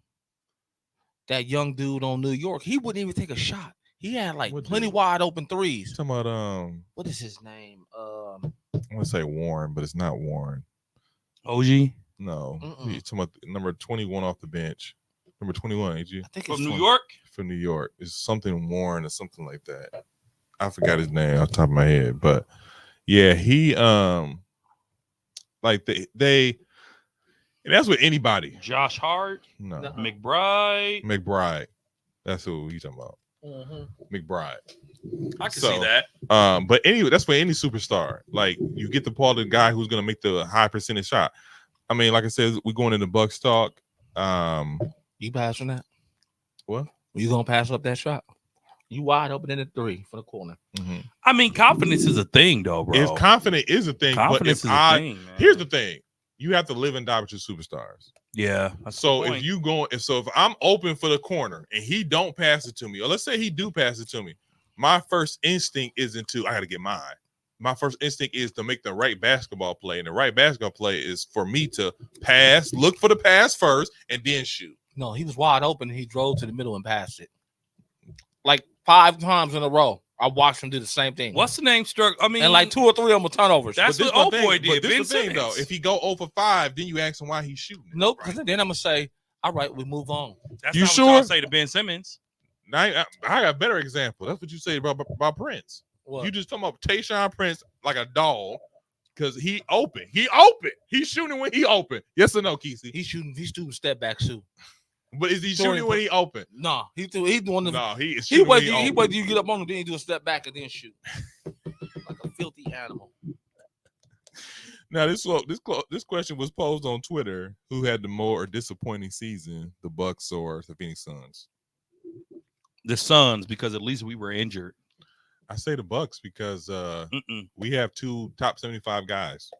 Speaker 3: that young dude on New York, he wouldn't even take a shot. He had like
Speaker 2: What
Speaker 3: plenty
Speaker 2: dude?
Speaker 3: wide open threes.
Speaker 2: talking about
Speaker 3: What is his name?
Speaker 2: I want to say Warren, but it's not Warren.
Speaker 4: OG
Speaker 2: No,
Speaker 3: Mm-mm.
Speaker 2: he's talking about number 21 off the bench. Number 21, AG
Speaker 3: I think
Speaker 4: from
Speaker 3: it's
Speaker 4: New York.
Speaker 2: from New York. It's something Warren or something like that. I forgot his name off the top of my head, but yeah, he like they and that's with anybody.
Speaker 4: Josh Hart,
Speaker 2: No,
Speaker 4: McBride.
Speaker 2: McBride. That's who he's talking about.
Speaker 3: Mm-hmm.
Speaker 2: McBride.
Speaker 4: I can
Speaker 2: So,
Speaker 4: see that.
Speaker 2: But anyway, that's for any superstar. Like you get the part of the guy who's gonna make the high percentage shot. I mean, like I said, we're going into Bucks talk.
Speaker 3: You passing that?
Speaker 2: What?
Speaker 3: You gonna pass up that shot? You wide open in the 3 for the corner.
Speaker 2: Mhm.
Speaker 4: I mean, confidence is a thing, though, bro.
Speaker 2: It's confident is a thing.
Speaker 4: Confidence
Speaker 2: but
Speaker 4: is a thing, man.
Speaker 2: Here's the thing: you have to live and die with your superstars.
Speaker 4: Yeah.
Speaker 2: So if I'm open for the corner and he don't pass it to me, or let's say he do pass it to me, my first instinct isn't I got to get mine. My first instinct is to make the right basketball play, and the right basketball play is for me to pass, look for the pass first, and then shoot.
Speaker 3: No, he was wide open. And he drove to the middle and passed it like 5 times in a row. I watched him do the same thing.
Speaker 4: What's the name struck? I mean,
Speaker 3: and like 2 or 3 of them were turnovers.
Speaker 4: That's what old boy did.
Speaker 2: But this the thing, though. If he go 0 for 5, then you ask him why he's shooting.
Speaker 3: Nope. Because then I'm gonna say, all right, we move on.
Speaker 4: That's
Speaker 2: you
Speaker 4: not
Speaker 2: sure?
Speaker 4: what y'all say to Ben Simmons.
Speaker 2: Now, I got a better example. That's what you say about Prince.
Speaker 3: What?
Speaker 2: You just talking about Tayshaun Prince like a dog because he open. He open. He's shooting when he open. Yes or no, Kesey?
Speaker 3: He's shooting step back too.
Speaker 2: But is he shooting when he open?
Speaker 3: No, he's doing the.
Speaker 2: No, he is
Speaker 3: He
Speaker 2: shooting when
Speaker 3: wait.
Speaker 2: he
Speaker 3: He
Speaker 2: open.
Speaker 3: wait. You get up on him, then you do a step back and then shoot like a filthy animal.
Speaker 2: Now this question was posed on Twitter. Who had the more disappointing season, the Bucks or the Phoenix Suns?
Speaker 4: The Suns, because at least we were injured.
Speaker 2: I say the Bucks because we have 2 top 75 guys.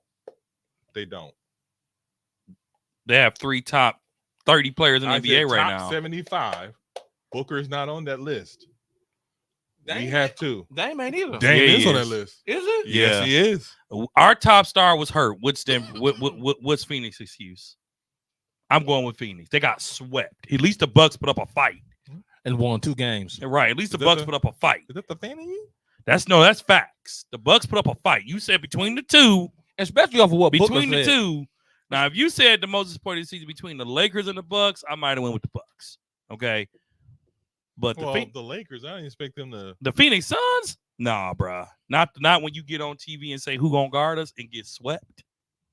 Speaker 2: They don't.
Speaker 4: They have 3 top 30 players in the
Speaker 2: I
Speaker 4: NBA
Speaker 2: said
Speaker 4: right
Speaker 2: top
Speaker 4: now.
Speaker 2: 75. Booker's not on that list.
Speaker 3: Dame,
Speaker 2: we have 2.
Speaker 3: Dame ain't either.
Speaker 2: Dame
Speaker 4: Yeah,
Speaker 2: is
Speaker 4: he
Speaker 2: on that
Speaker 4: is.
Speaker 2: list.
Speaker 3: Is it?
Speaker 2: Yes, he is.
Speaker 4: Our top star was hurt. What's Phoenix excuse? I'm going with Phoenix. They got swept. At least the Bucks put up a fight.
Speaker 3: And won 2 games.
Speaker 4: Right. At least the
Speaker 2: Is that
Speaker 4: Bucks
Speaker 2: the-
Speaker 4: put up a fight.
Speaker 2: Is that the fan of you?
Speaker 4: That's facts. The Bucks put up a fight. You said between the two,
Speaker 3: Especially off of what
Speaker 4: between
Speaker 3: Booker
Speaker 4: the
Speaker 3: said.
Speaker 4: two. Now, if you said the most disappointing season between the Lakers and the Bucks, I might have went with the Bucks. Okay. But
Speaker 2: The Lakers, I didn't expect them to.
Speaker 4: the Phoenix Suns, nah, bruh. Not when you get on TV and say who gonna guard us and get swept.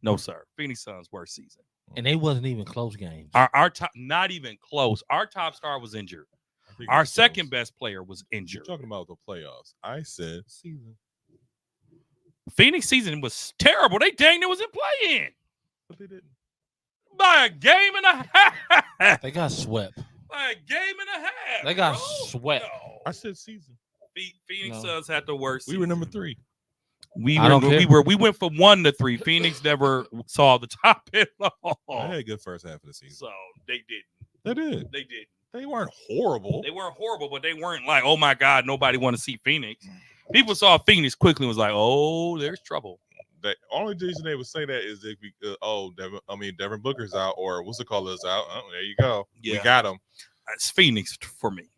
Speaker 4: No, sir. Phoenix Suns worst season.
Speaker 3: And they wasn't even close games.
Speaker 4: Our top, not even close. Our top star was injured.
Speaker 2: I think
Speaker 4: Our
Speaker 2: it's
Speaker 4: second
Speaker 2: close.
Speaker 4: best player was
Speaker 2: You're
Speaker 4: injured.
Speaker 2: talking about the playoffs. I said season,
Speaker 4: Phoenix season was terrible. They dang near wasn't playing
Speaker 2: but they didn't.
Speaker 4: by a game and a half.
Speaker 3: They got swept.
Speaker 4: By a game and a half.
Speaker 3: They got
Speaker 4: bro.
Speaker 3: swept.
Speaker 4: No.
Speaker 2: I said season.
Speaker 4: Phoenix
Speaker 3: No.
Speaker 4: Suns had the worst.
Speaker 2: We were
Speaker 4: season.
Speaker 2: number 3.
Speaker 4: We
Speaker 3: I don't care.
Speaker 4: we went from 1 to 3. Phoenix never saw the top at
Speaker 2: I
Speaker 4: all.
Speaker 2: had a good first half of the season.
Speaker 4: So they didn't.
Speaker 2: They did.
Speaker 4: They didn't.
Speaker 2: They weren't horrible.
Speaker 4: They weren't horrible, but they weren't like, oh my God, nobody want to see Phoenix. People saw Phoenix quickly and was like, oh, there's trouble.
Speaker 2: The only reason they would say that is if Devin Booker's out, or what's the call is out. Oh, there you go. We
Speaker 4: Yeah.
Speaker 2: got him.
Speaker 4: It's Phoenix for me.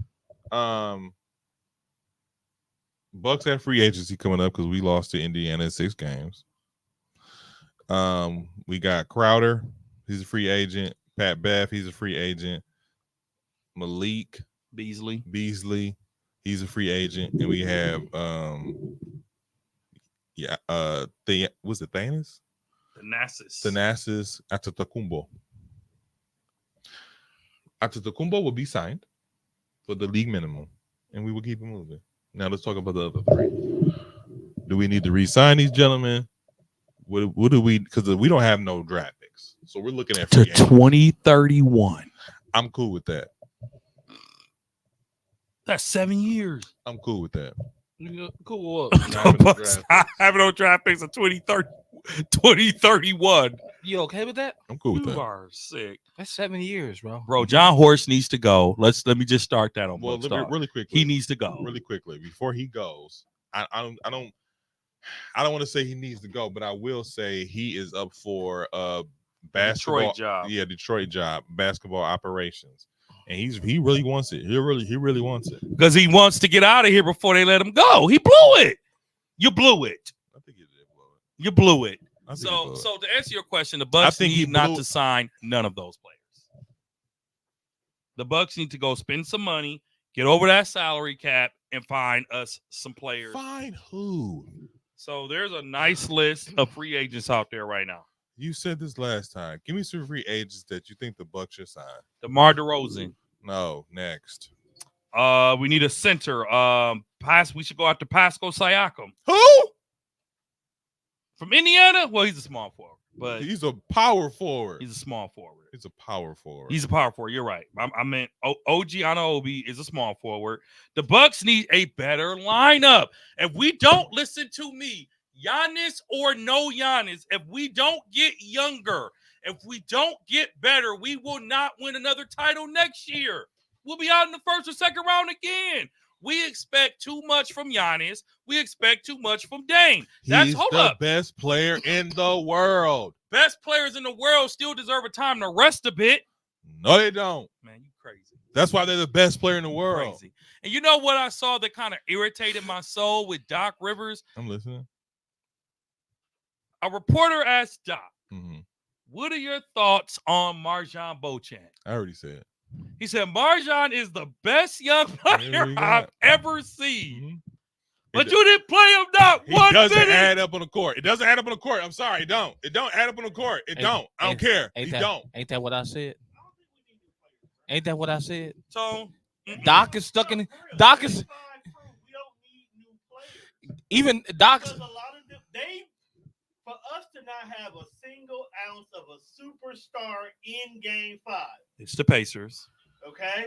Speaker 2: Bucks have free agency coming up because we lost to Indiana in 6 games. We got Crowder, he's a free agent. Pat Bev, he's a free agent. Malik
Speaker 4: Beasley,
Speaker 2: he's a free agent, and we have was it Thanos? Thanasis Antetokounmpo. Antetokounmpo will be signed for the league minimum, and we will keep it moving. Now let's talk about the other 3. Do we need to re-sign these gentlemen? What do we? Because we don't have no draft picks, so we're looking at
Speaker 4: to
Speaker 2: free agents.
Speaker 4: 2031.
Speaker 2: I'm cool with that.
Speaker 4: That's 7 years.
Speaker 2: I'm cool with that.
Speaker 3: Cool.
Speaker 4: The Bucks having no draft picks in 2031.
Speaker 3: You okay with that?
Speaker 2: I'm cool with
Speaker 4: You
Speaker 2: that.
Speaker 4: are sick.
Speaker 3: That's 7 years, bro.
Speaker 4: Bro, John Horst needs to go. Let me just start that on
Speaker 2: Well,
Speaker 4: Bucks Talk.
Speaker 2: really quickly.
Speaker 4: He needs to go.
Speaker 2: Really quickly before he goes. I don't want to say he needs to go, but I will say he is up for basketball
Speaker 4: Detroit job.
Speaker 2: Yeah, Detroit job, basketball operations, and he really wants it. He really wants it.
Speaker 4: Because he wants to get out of here before they let him go. He blew it. You blew it.
Speaker 2: I think he did blow it.
Speaker 4: You blew it.
Speaker 2: I think he blew it.
Speaker 4: So to answer your question, the Bucks
Speaker 2: think he
Speaker 4: need not
Speaker 2: blew-
Speaker 4: to sign none of those players. The Bucks need to go spend some money, get over that salary cap, and find us some players.
Speaker 2: Find who?
Speaker 4: So there's a nice list of free agents out there right now.
Speaker 2: You said this last time. Give me some free agents that you think the Bucks should sign.
Speaker 4: DeMar DeRozan.
Speaker 2: No, next.
Speaker 4: We need a center. We should go after Pascal Siakam.
Speaker 2: Who?
Speaker 4: From Indiana, well, he's a small forward, but
Speaker 2: He's a power forward.
Speaker 4: he's a small forward.
Speaker 2: He's a power forward.
Speaker 4: He's a power forward. You're right. I meant OG Anunoby is a small forward. The Bucks need a better lineup. If we don't listen to me, Giannis or no Giannis, if we don't get younger, if we don't get better, we will not win another title next year. We'll be out in the first or second round again. We expect too much from Giannis. We expect too much from Dame.
Speaker 2: He's the best player in the world.
Speaker 4: Best players in the world still deserve a time to rest a bit.
Speaker 2: No, they don't.
Speaker 4: Man, you crazy.
Speaker 2: That's why they're the best player in the world.
Speaker 4: Crazy. And you know what I saw that kind of irritated my soul with Doc Rivers?
Speaker 2: I'm listening.
Speaker 4: A reporter asked Doc,
Speaker 2: Mm-hmm.
Speaker 4: what are your thoughts on Marjan Beauchamp?
Speaker 2: I already said.
Speaker 4: He said, Marjan is the best young player I've ever seen.
Speaker 2: Mm-hmm.
Speaker 4: But you didn't play him not
Speaker 2: He
Speaker 4: 1
Speaker 2: doesn't
Speaker 4: minute.
Speaker 2: add up on the court. It doesn't add up on the court. I'm sorry. It don't. It don't add up on the court. It don't. I don't care. He don't.
Speaker 3: Ain't that what I said? Ain't that what I said?
Speaker 4: So
Speaker 3: Doc is stuck in. Doc is even Doc.
Speaker 1: Because a lot of them, for us to not have a single ounce of a superstar in Game 5,
Speaker 4: it's the Pacers.
Speaker 1: okay,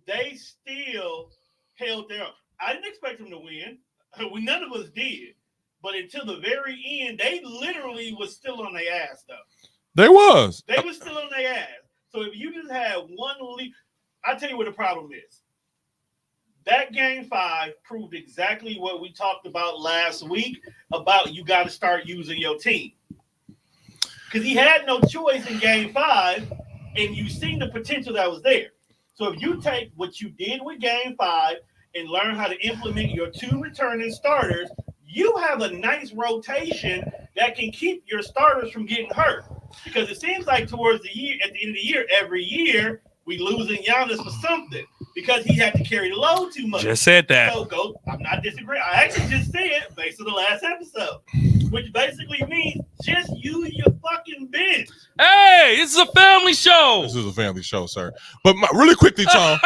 Speaker 1: they still held their own. I didn't expect them to win. None of us did. But until the very end, they literally was still on their ass, though.
Speaker 2: They was.
Speaker 1: They was still on their ass. So if you just had one lead, I'll tell you what the problem is. That Game 5 proved exactly what we talked about last week about you got to start using your team. Because he had no choice in Game 5, and you seen the potential that was there. So if you take what you did with Game 5 and learn how to implement your two returning starters, you have a nice rotation that can keep your starters from getting hurt. Because it seems like towards the year, at the end of the year, every year, we losing Giannis for something because he had to carry the load too much.
Speaker 4: Just said that.
Speaker 1: So I'm not disagreeing. I actually just said based on the last episode, which basically means just use your fucking bench.
Speaker 4: Hey, this is a family show.
Speaker 2: This is a family show, sir. But really quickly, Tom.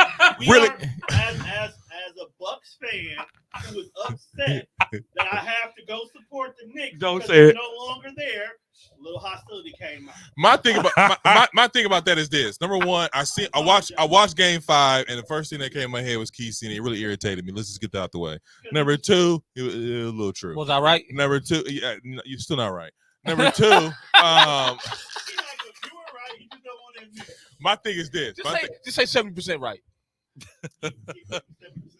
Speaker 1: As a Bucks fan who is upset that I have to go support the Knicks
Speaker 4: Don't
Speaker 1: because
Speaker 4: say
Speaker 1: they're
Speaker 4: it.
Speaker 1: no longer there, a little hostility came out.
Speaker 2: My thing about that is this. Number one, I watched Game 5, and the first thing that came in my head was Keith, and it really irritated me. Let's just get that out the way. Number two, it was a little true.
Speaker 3: Was I right?
Speaker 2: Number two, yeah, you're still not right. Number two, my thing is this.
Speaker 3: Just say 70% right.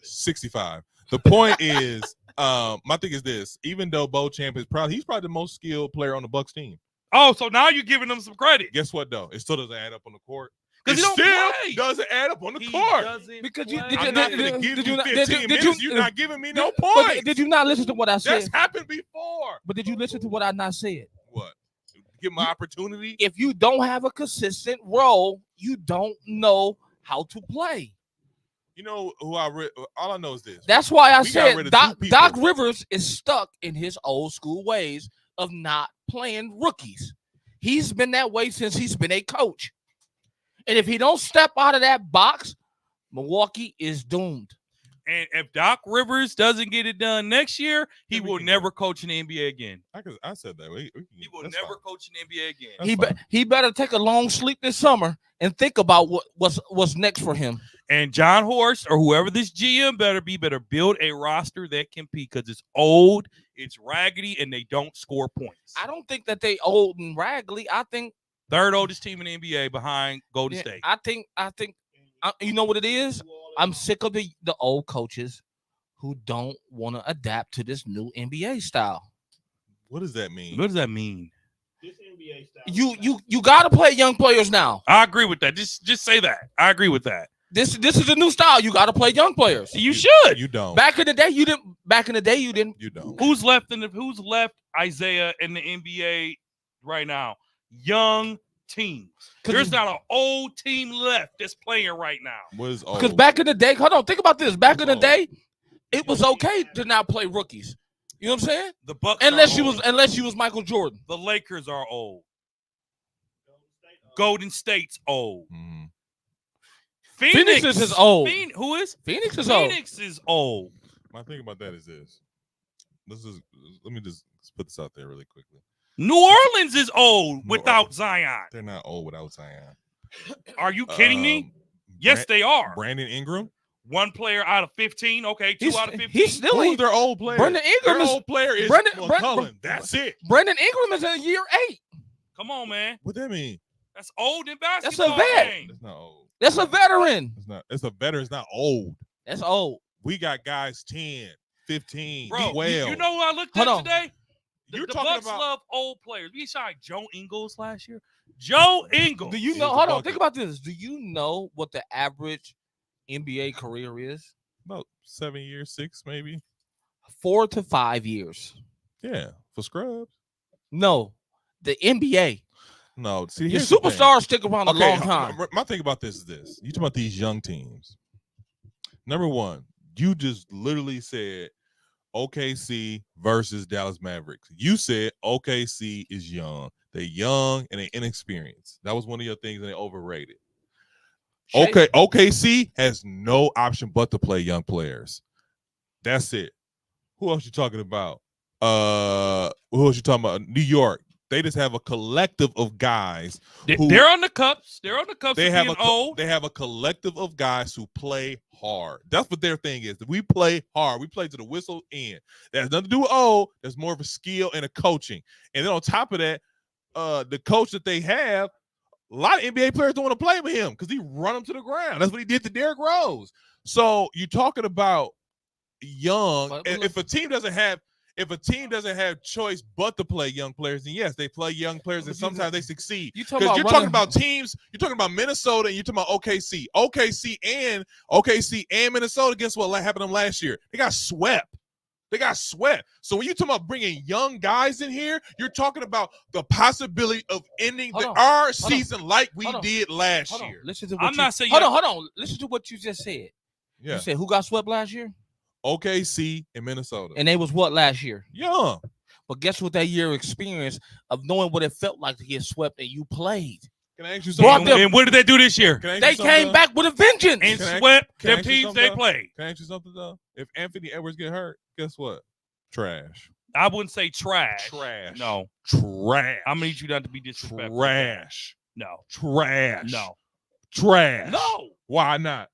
Speaker 2: 65. The point is, my thing is this. Even though Beauchamp is he's probably the most skilled player on the Bucks team.
Speaker 4: Oh, so now you're giving them some credit.
Speaker 2: Guess what, though? It still doesn't add up on the court.
Speaker 4: Because he don't
Speaker 2: still
Speaker 4: play.
Speaker 2: doesn't add up on the
Speaker 4: He
Speaker 2: court.
Speaker 4: doesn't
Speaker 3: Because
Speaker 4: play.
Speaker 2: I'm not going to give you 15 minutes. You're not giving me no points.
Speaker 3: Did you not listen to what I said?
Speaker 2: That's happened before.
Speaker 3: But did you listen to what I not said?
Speaker 2: What? Give my opportunity?
Speaker 3: If you don't have a consistent role, you don't know how to play.
Speaker 2: You know who all I know is this.
Speaker 3: That's why I
Speaker 2: We got rid
Speaker 3: said
Speaker 2: of
Speaker 3: Doc,
Speaker 2: two people.
Speaker 3: Doc Rivers is stuck in his old school ways of not playing rookies. He's been that way since he's been a coach. And if he don't step out of that box, Milwaukee is doomed.
Speaker 4: And if Doc Rivers doesn't get it done next year, he will never coach in the NBA again.
Speaker 2: I said that.
Speaker 4: He will never coach in the NBA again.
Speaker 3: He better take a long sleep this summer and think about what's next for him.
Speaker 4: And John Horst or whoever this GM better build a roster that can compete because it's old, it's raggedy, and they don't score points.
Speaker 3: I don't think that they old and raggedy. I think
Speaker 4: third oldest team in the NBA behind Golden State.
Speaker 3: I think you know what it is? I'm sick of the old coaches who don't want to adapt to this new NBA style.
Speaker 2: What does that mean?
Speaker 4: What does that mean?
Speaker 1: This NBA style.
Speaker 3: You got to play young players now.
Speaker 4: I agree with that. Just say that. I agree with that.
Speaker 3: This is a new style. You got to play young players.
Speaker 4: You should.
Speaker 2: You don't.
Speaker 3: Back in the day, you didn't.
Speaker 2: You don't.
Speaker 4: Who's left Isaiah in the NBA right now? Young teams. There's not an old team left that's playing right now.
Speaker 2: What is old?
Speaker 3: Because back in the day, hold on, think about this. Back in the day, it was okay to not play rookies. You know what I'm saying?
Speaker 4: The Bucks
Speaker 3: unless you was Michael Jordan.
Speaker 4: The Lakers are old. Golden State's old.
Speaker 2: Mm-hmm.
Speaker 3: Phoenix is old.
Speaker 4: Who is?
Speaker 3: Phoenix is old.
Speaker 4: Phoenix is old.
Speaker 2: My thing about that is this. let me just put this out there really quickly.
Speaker 4: New Orleans is old without Zion.
Speaker 2: They're not old without Zion.
Speaker 4: Are you kidding me? Yes, they are.
Speaker 2: Brandon Ingram.
Speaker 4: One player out of 15. Okay, two out of 15.
Speaker 3: He's still
Speaker 2: Who's their old player?
Speaker 3: Brandon Ingram
Speaker 2: their
Speaker 3: is
Speaker 2: old player is
Speaker 3: Brandon-
Speaker 2: McCullough. That's it.
Speaker 3: Brandon Ingram is in year 8.
Speaker 4: Come on, man.
Speaker 2: What that mean?
Speaker 4: That's old in
Speaker 3: That's
Speaker 4: basketball.
Speaker 3: a vet.
Speaker 4: game.
Speaker 2: That's not old.
Speaker 3: That's a veteran.
Speaker 2: It's not. It's a veteran. It's not old.
Speaker 3: That's old.
Speaker 2: We got guys 10, 15,
Speaker 4: Bro,
Speaker 2: 12.
Speaker 4: you know what I looked
Speaker 3: Hold
Speaker 4: at
Speaker 3: on.
Speaker 4: today?
Speaker 2: You're
Speaker 4: The
Speaker 2: talking
Speaker 4: Bucks
Speaker 2: about-
Speaker 4: love old players. We signed Joe Ingles last year. Joe Ingles.
Speaker 3: Do you know? Hold on. Think about this. Do you know what the average NBA career is?
Speaker 2: About 7 years, 6 maybe.
Speaker 3: 4 to 5 years.
Speaker 2: Yeah, for scrubs.
Speaker 3: No, the NBA.
Speaker 2: No, see,
Speaker 3: Your
Speaker 2: here's the thing.
Speaker 3: superstars stick around a long time.
Speaker 2: My thing about this is this. You talking about these young teams. Number one, you just literally said OKC versus Dallas Mavericks. You said OKC is young. They're young and they're inexperienced. That was one of your things, and they overrated. Okay, OKC has no option but to play young players. That's it. Who else you talking about? Who else you talking about? New York. They just have a collective of guys.
Speaker 4: They're on the cups. They're on the cups.
Speaker 2: They have
Speaker 4: old.
Speaker 2: They have a collective of guys who play hard. That's what their thing is. We play hard. We play to the whistle end. That has nothing to do with old. There's more of a skill and a coaching. And then on top of that, the coach that they have, a lot of NBA players don't want to play with him because he run them to the ground. That's what he did to Derrick Rose. So you're talking about young. If a team doesn't have choice but to play young players, then yes, they play young players, and sometimes they succeed. Because you're talking about teams. You're talking about Minnesota, and you're talking about OKC. OKC and Minnesota. Guess what happened to them last year? They got swept. So when you talking about bringing young guys in here, you're talking about the possibility of ending our season like we did last year.
Speaker 3: Listen to what
Speaker 4: I'm not saying.
Speaker 3: Hold on. Listen to what you just said.
Speaker 2: Yeah.
Speaker 3: You said who got swept last year?
Speaker 2: OKC and Minnesota.
Speaker 3: And they was what last year?
Speaker 2: Young.
Speaker 3: But guess what that year experience of knowing what it felt like to get swept and you played.
Speaker 2: Can I ask you something?
Speaker 4: And what did they do this year?
Speaker 3: They came back with a vengeance
Speaker 4: and swept the teams they played.
Speaker 2: Can I ask you something though? If Anthony Edwards get hurt, guess what? Trash.
Speaker 4: I wouldn't say trash.
Speaker 2: Trash.
Speaker 4: No.
Speaker 2: Trash.
Speaker 4: I'm gonna need you not to be disrespectful.
Speaker 2: Trash.
Speaker 4: No.
Speaker 2: Trash.
Speaker 4: No.
Speaker 2: Trash.
Speaker 4: No.
Speaker 2: Why not?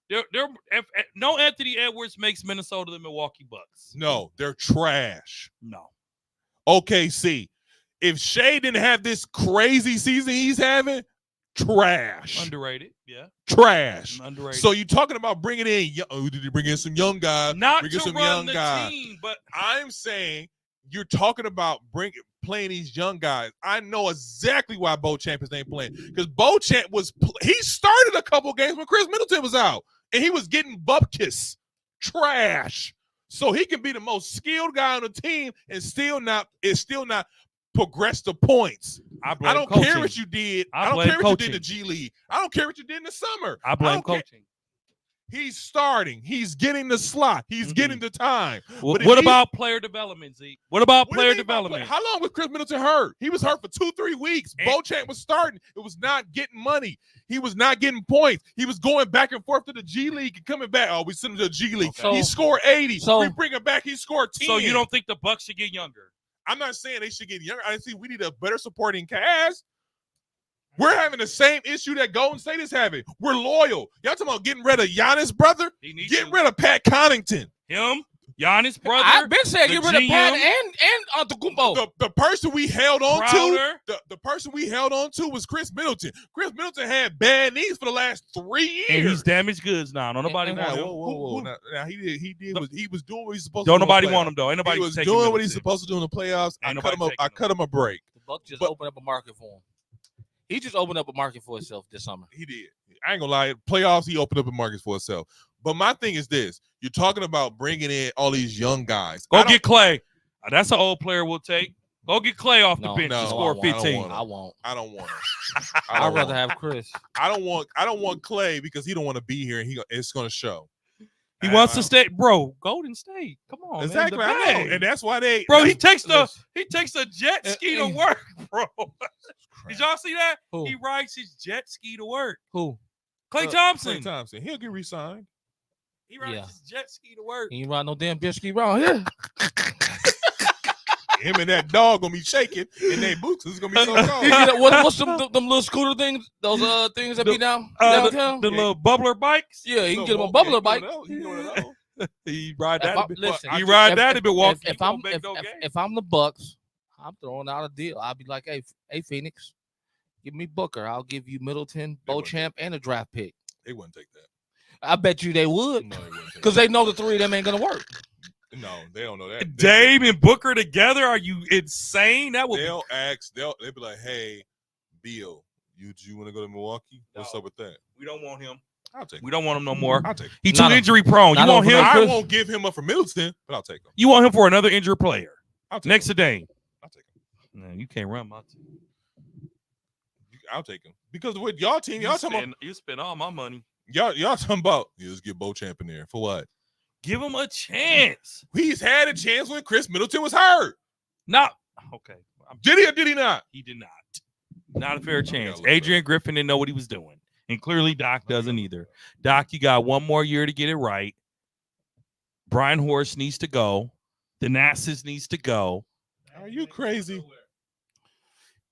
Speaker 4: No Anthony Edwards makes Minnesota the Milwaukee Bucks.
Speaker 2: No, they're trash.
Speaker 4: No.
Speaker 2: OKC. If Shea didn't have this crazy season he's having, trash.
Speaker 4: Underrated. Yeah.
Speaker 2: Trash.
Speaker 4: Underrated.
Speaker 2: So you talking about bringing in? Did you bring in some young guys?
Speaker 4: Not
Speaker 2: bring
Speaker 4: to
Speaker 2: in some
Speaker 4: run
Speaker 2: young
Speaker 4: the
Speaker 2: guys.
Speaker 4: team, but
Speaker 2: I'm saying you're talking about playing these young guys. I know exactly why Beauchamp ain't playing, because Beauchamp he started a couple games when Chris Middleton was out, and he was getting bupkis. Trash. So he can be the most skilled guy on the team and still not progress the points. I don't care what you did. I don't care what you did in the G League. I don't care what you did in the summer.
Speaker 4: I blame coaching.
Speaker 2: He's starting. He's getting the slot. He's getting the time.
Speaker 4: What about player development, Zeke? What about player development?
Speaker 2: How long was Chris Middleton hurt? He was hurt for 2-3 weeks. Beauchamp was starting. It was not getting money. He was not getting points. He was going back and forth to the G League and coming back. Oh, we sent him to the G League.
Speaker 4: Okay.
Speaker 2: He scored 80. We bring him back. He scored 10.
Speaker 4: So you don't think the Bucks should get younger?
Speaker 2: I'm not saying they should get younger. I see we need a better supporting cast. We're having the same issue that Golden State is having. We're loyal. Y'all talking about getting rid of Giannis' brother? Getting rid of Pat Connaughton.
Speaker 4: Him? Giannis' brother?
Speaker 3: I've been saying get rid of Pat and Antetokounmpo.
Speaker 2: The person we held on to, the person we held on to was Chris Middleton. Chris Middleton had bad knees for the last 3 years.
Speaker 4: And he's damaged goods now. Don't nobody want him.
Speaker 2: Whoa. Now, he was doing what he's supposed
Speaker 4: to do.
Speaker 2: Don't
Speaker 4: nobody want him though. Ain't nobody
Speaker 2: he was
Speaker 4: taking
Speaker 2: doing what he's supposed to do in the playoffs. I cut him a break.
Speaker 3: The Bucks just opened up a market for him. He just opened up a market for himself this summer.
Speaker 2: He did. I ain't gonna lie. Playoffs, he opened up a market for himself. But my thing is this: you're talking about bringing in all these young guys.
Speaker 4: Go get Clay. That's an old player we'll take. Go get Clay off the bench and score 15.
Speaker 3: I won't.
Speaker 2: I don't want him.
Speaker 3: I'd rather have Chris.
Speaker 2: I don't want Clay because he don't want to be here, and it's gonna show.
Speaker 4: He wants to stay, bro. Golden State, come on,
Speaker 2: exactly.
Speaker 4: Man,
Speaker 2: I know, and that's why they.
Speaker 4: Bro, he takes a jet ski to work, bro. Did y'all see that?
Speaker 3: Who?
Speaker 4: He rides his jet ski to work.
Speaker 3: Who?
Speaker 4: Klay Thompson.
Speaker 2: Klay Thompson. He'll get re-signed.
Speaker 4: He rides his jet ski to work.
Speaker 3: He ain't ride no damn jet ski around here.
Speaker 2: him and that dog gonna be shaking, and they boots is gonna be so cold.
Speaker 3: You know, what's them little scooter things? Those things that be downtown.
Speaker 4: The little bubbler bikes.
Speaker 3: Yeah, he can get him a bubbler bike.
Speaker 4: He ride that.
Speaker 3: Listen,
Speaker 4: He ride that and be walking.
Speaker 3: If I'm the Bucks, I'm throwing out a deal. I'll be like, hey, Phoenix, give me Booker. I'll give you Middleton, Beauchamp, and a draft pick.
Speaker 2: They wouldn't take that.
Speaker 3: I bet you they would,
Speaker 2: No, they wouldn't.
Speaker 3: because they know the three of them ain't gonna work.
Speaker 2: No, they don't know that.
Speaker 4: Dame and Booker together? Are you insane? That would.
Speaker 2: They'll ask. They'll be like, "Hey, Bill, you want to go to Milwaukee? What's up with that?"
Speaker 4: We don't want him.
Speaker 2: I'll take.
Speaker 4: We don't want him no more.
Speaker 2: I'll take him.
Speaker 4: He's too injury prone. You want him?
Speaker 2: I won't give him up for Middleton, but I'll take him.
Speaker 4: You want him for another injured player?
Speaker 2: I'll take
Speaker 4: next
Speaker 2: him.
Speaker 4: to Dame.
Speaker 2: I'll take him.
Speaker 4: Man, you can't run my team.
Speaker 2: I'll take him because with y'all team, y'all talking about
Speaker 4: you spend all my money.
Speaker 2: y'all talking about let's get Beauchamp in there for what?
Speaker 4: Give him a chance.
Speaker 2: He's had a chance when Chris Middleton was hurt.
Speaker 4: Not okay.
Speaker 2: Did he or did he not?
Speaker 4: He did not. Not a fair chance. Adrian Griffin didn't know what he was doing, and clearly Doc doesn't either. Doc, you got one more year to get it right. Brian Horst needs to go. Thanasis needs to go.
Speaker 2: Are you crazy?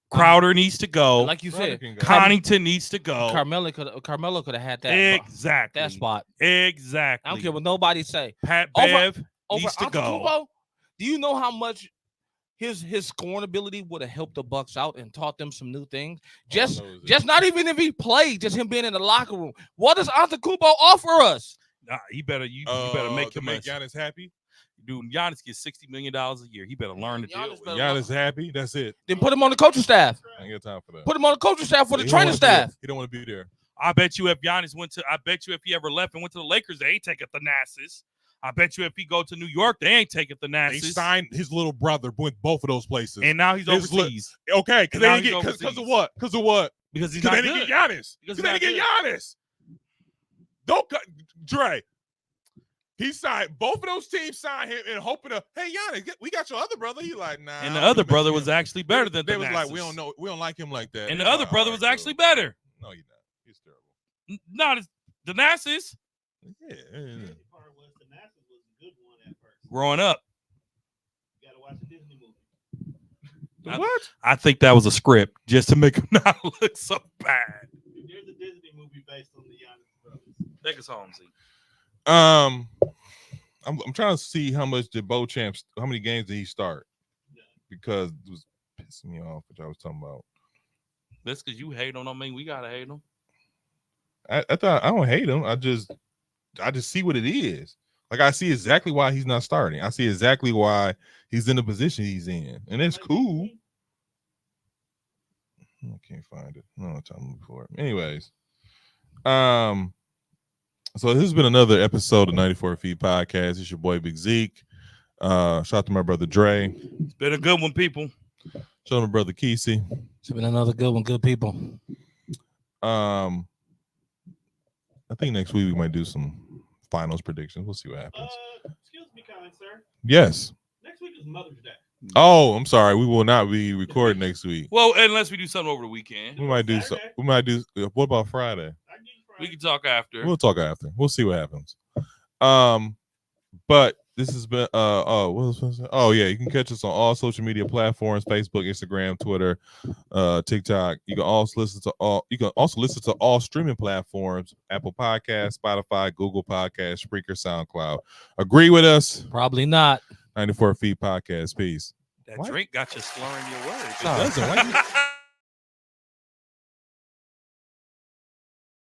Speaker 4: Crowder needs to go.
Speaker 3: Like you said,
Speaker 4: Connaughton needs to go.
Speaker 3: Carmelo could have had that
Speaker 4: Exactly.
Speaker 3: that spot.
Speaker 4: Exactly.
Speaker 3: I don't care what nobody say.
Speaker 4: Pat Bev needs to go.
Speaker 3: Antetokounmpo, do you know how much his scoring ability would have helped the Bucks out and taught them some new things? Just not even if he played, just him being in the locker room. What does Antetokounmpo offer us?
Speaker 4: Nah, you better make him
Speaker 2: make Giannis happy.
Speaker 4: Dude, Giannis gets $60 million a year. He better learn to deal with it.
Speaker 2: Giannis happy. That's it.
Speaker 3: Then put him on the coaching staff.
Speaker 2: I ain't got time for that.
Speaker 3: Put him on the coaching staff for the training staff.
Speaker 2: He don't want to be there.
Speaker 4: I bet you if Giannis if he ever left and went to the Lakers, they ain't taking Thanasis. I bet you if he go to New York, they ain't taking Thanasis.
Speaker 2: He signed his little brother with both of those places,
Speaker 4: and now he's overseas.
Speaker 2: Okay, because they didn't get because of what? Because of what?
Speaker 4: Because he's
Speaker 2: they
Speaker 4: not
Speaker 2: didn't
Speaker 4: good.
Speaker 2: get Giannis.
Speaker 4: Because
Speaker 2: they didn't get Giannis. Don't cut Dre. He signed both of those teams. Signed him and hoping to, hey Giannis, we got your other brother. He like, nah.
Speaker 4: And the other brother was actually better than
Speaker 2: they was
Speaker 4: Thanasis.
Speaker 2: like, we don't like him like that.
Speaker 4: And the other brother was actually better.
Speaker 2: No, you're not. He's terrible.
Speaker 4: Not Thanasis.
Speaker 2: Yeah.
Speaker 4: Growing up.
Speaker 1: You gotta watch the Disney movie.
Speaker 2: What?
Speaker 4: I think that was a script just to make him not look so bad.
Speaker 1: There's a Disney movie based on the Giannis brothers.
Speaker 4: Take us home, Z.
Speaker 2: I'm trying to see how much did Beauchamp, how many games did he start? Because it was pissing me off, which I was talking about.
Speaker 4: That's because you hate him. I mean, we gotta hate him.
Speaker 2: I thought I don't hate him. I just see what it is. Like I see exactly why he's not starting. I see exactly why he's in the position he's in, and it's cool. I can't find it. No time to look for it. Anyways, so this has been another episode of 94 Feet Podcast. It's your boy Big Zeke. Shout out to my brother Dre.
Speaker 4: It's been a good one, people.
Speaker 2: Shout out to my brother Kesey.
Speaker 3: It's been another good one, good people.
Speaker 2: I think next week we might do some finals predictions. We'll see what happens.
Speaker 1: Excuse me, kind sir.
Speaker 2: Yes.
Speaker 1: Next week is Mother's Day.
Speaker 2: Oh, I'm sorry. We will not be recording next week.
Speaker 4: Well, unless we do something over the weekend.
Speaker 2: We might do so. We might do. What about Friday?
Speaker 4: We can talk after.
Speaker 2: We'll talk after. We'll see what happens. But this has been what was I saying? Oh yeah, you can catch us on all social media platforms: Facebook, Instagram, Twitter, TikTok. You can also listen to all streaming platforms: Apple Podcasts, Spotify, Google Podcasts, Spreaker, SoundCloud. Agree with us?
Speaker 3: Probably not.
Speaker 2: 94 Feet Podcast. Peace.
Speaker 4: That drink got you slurring your words.
Speaker 2: It doesn't.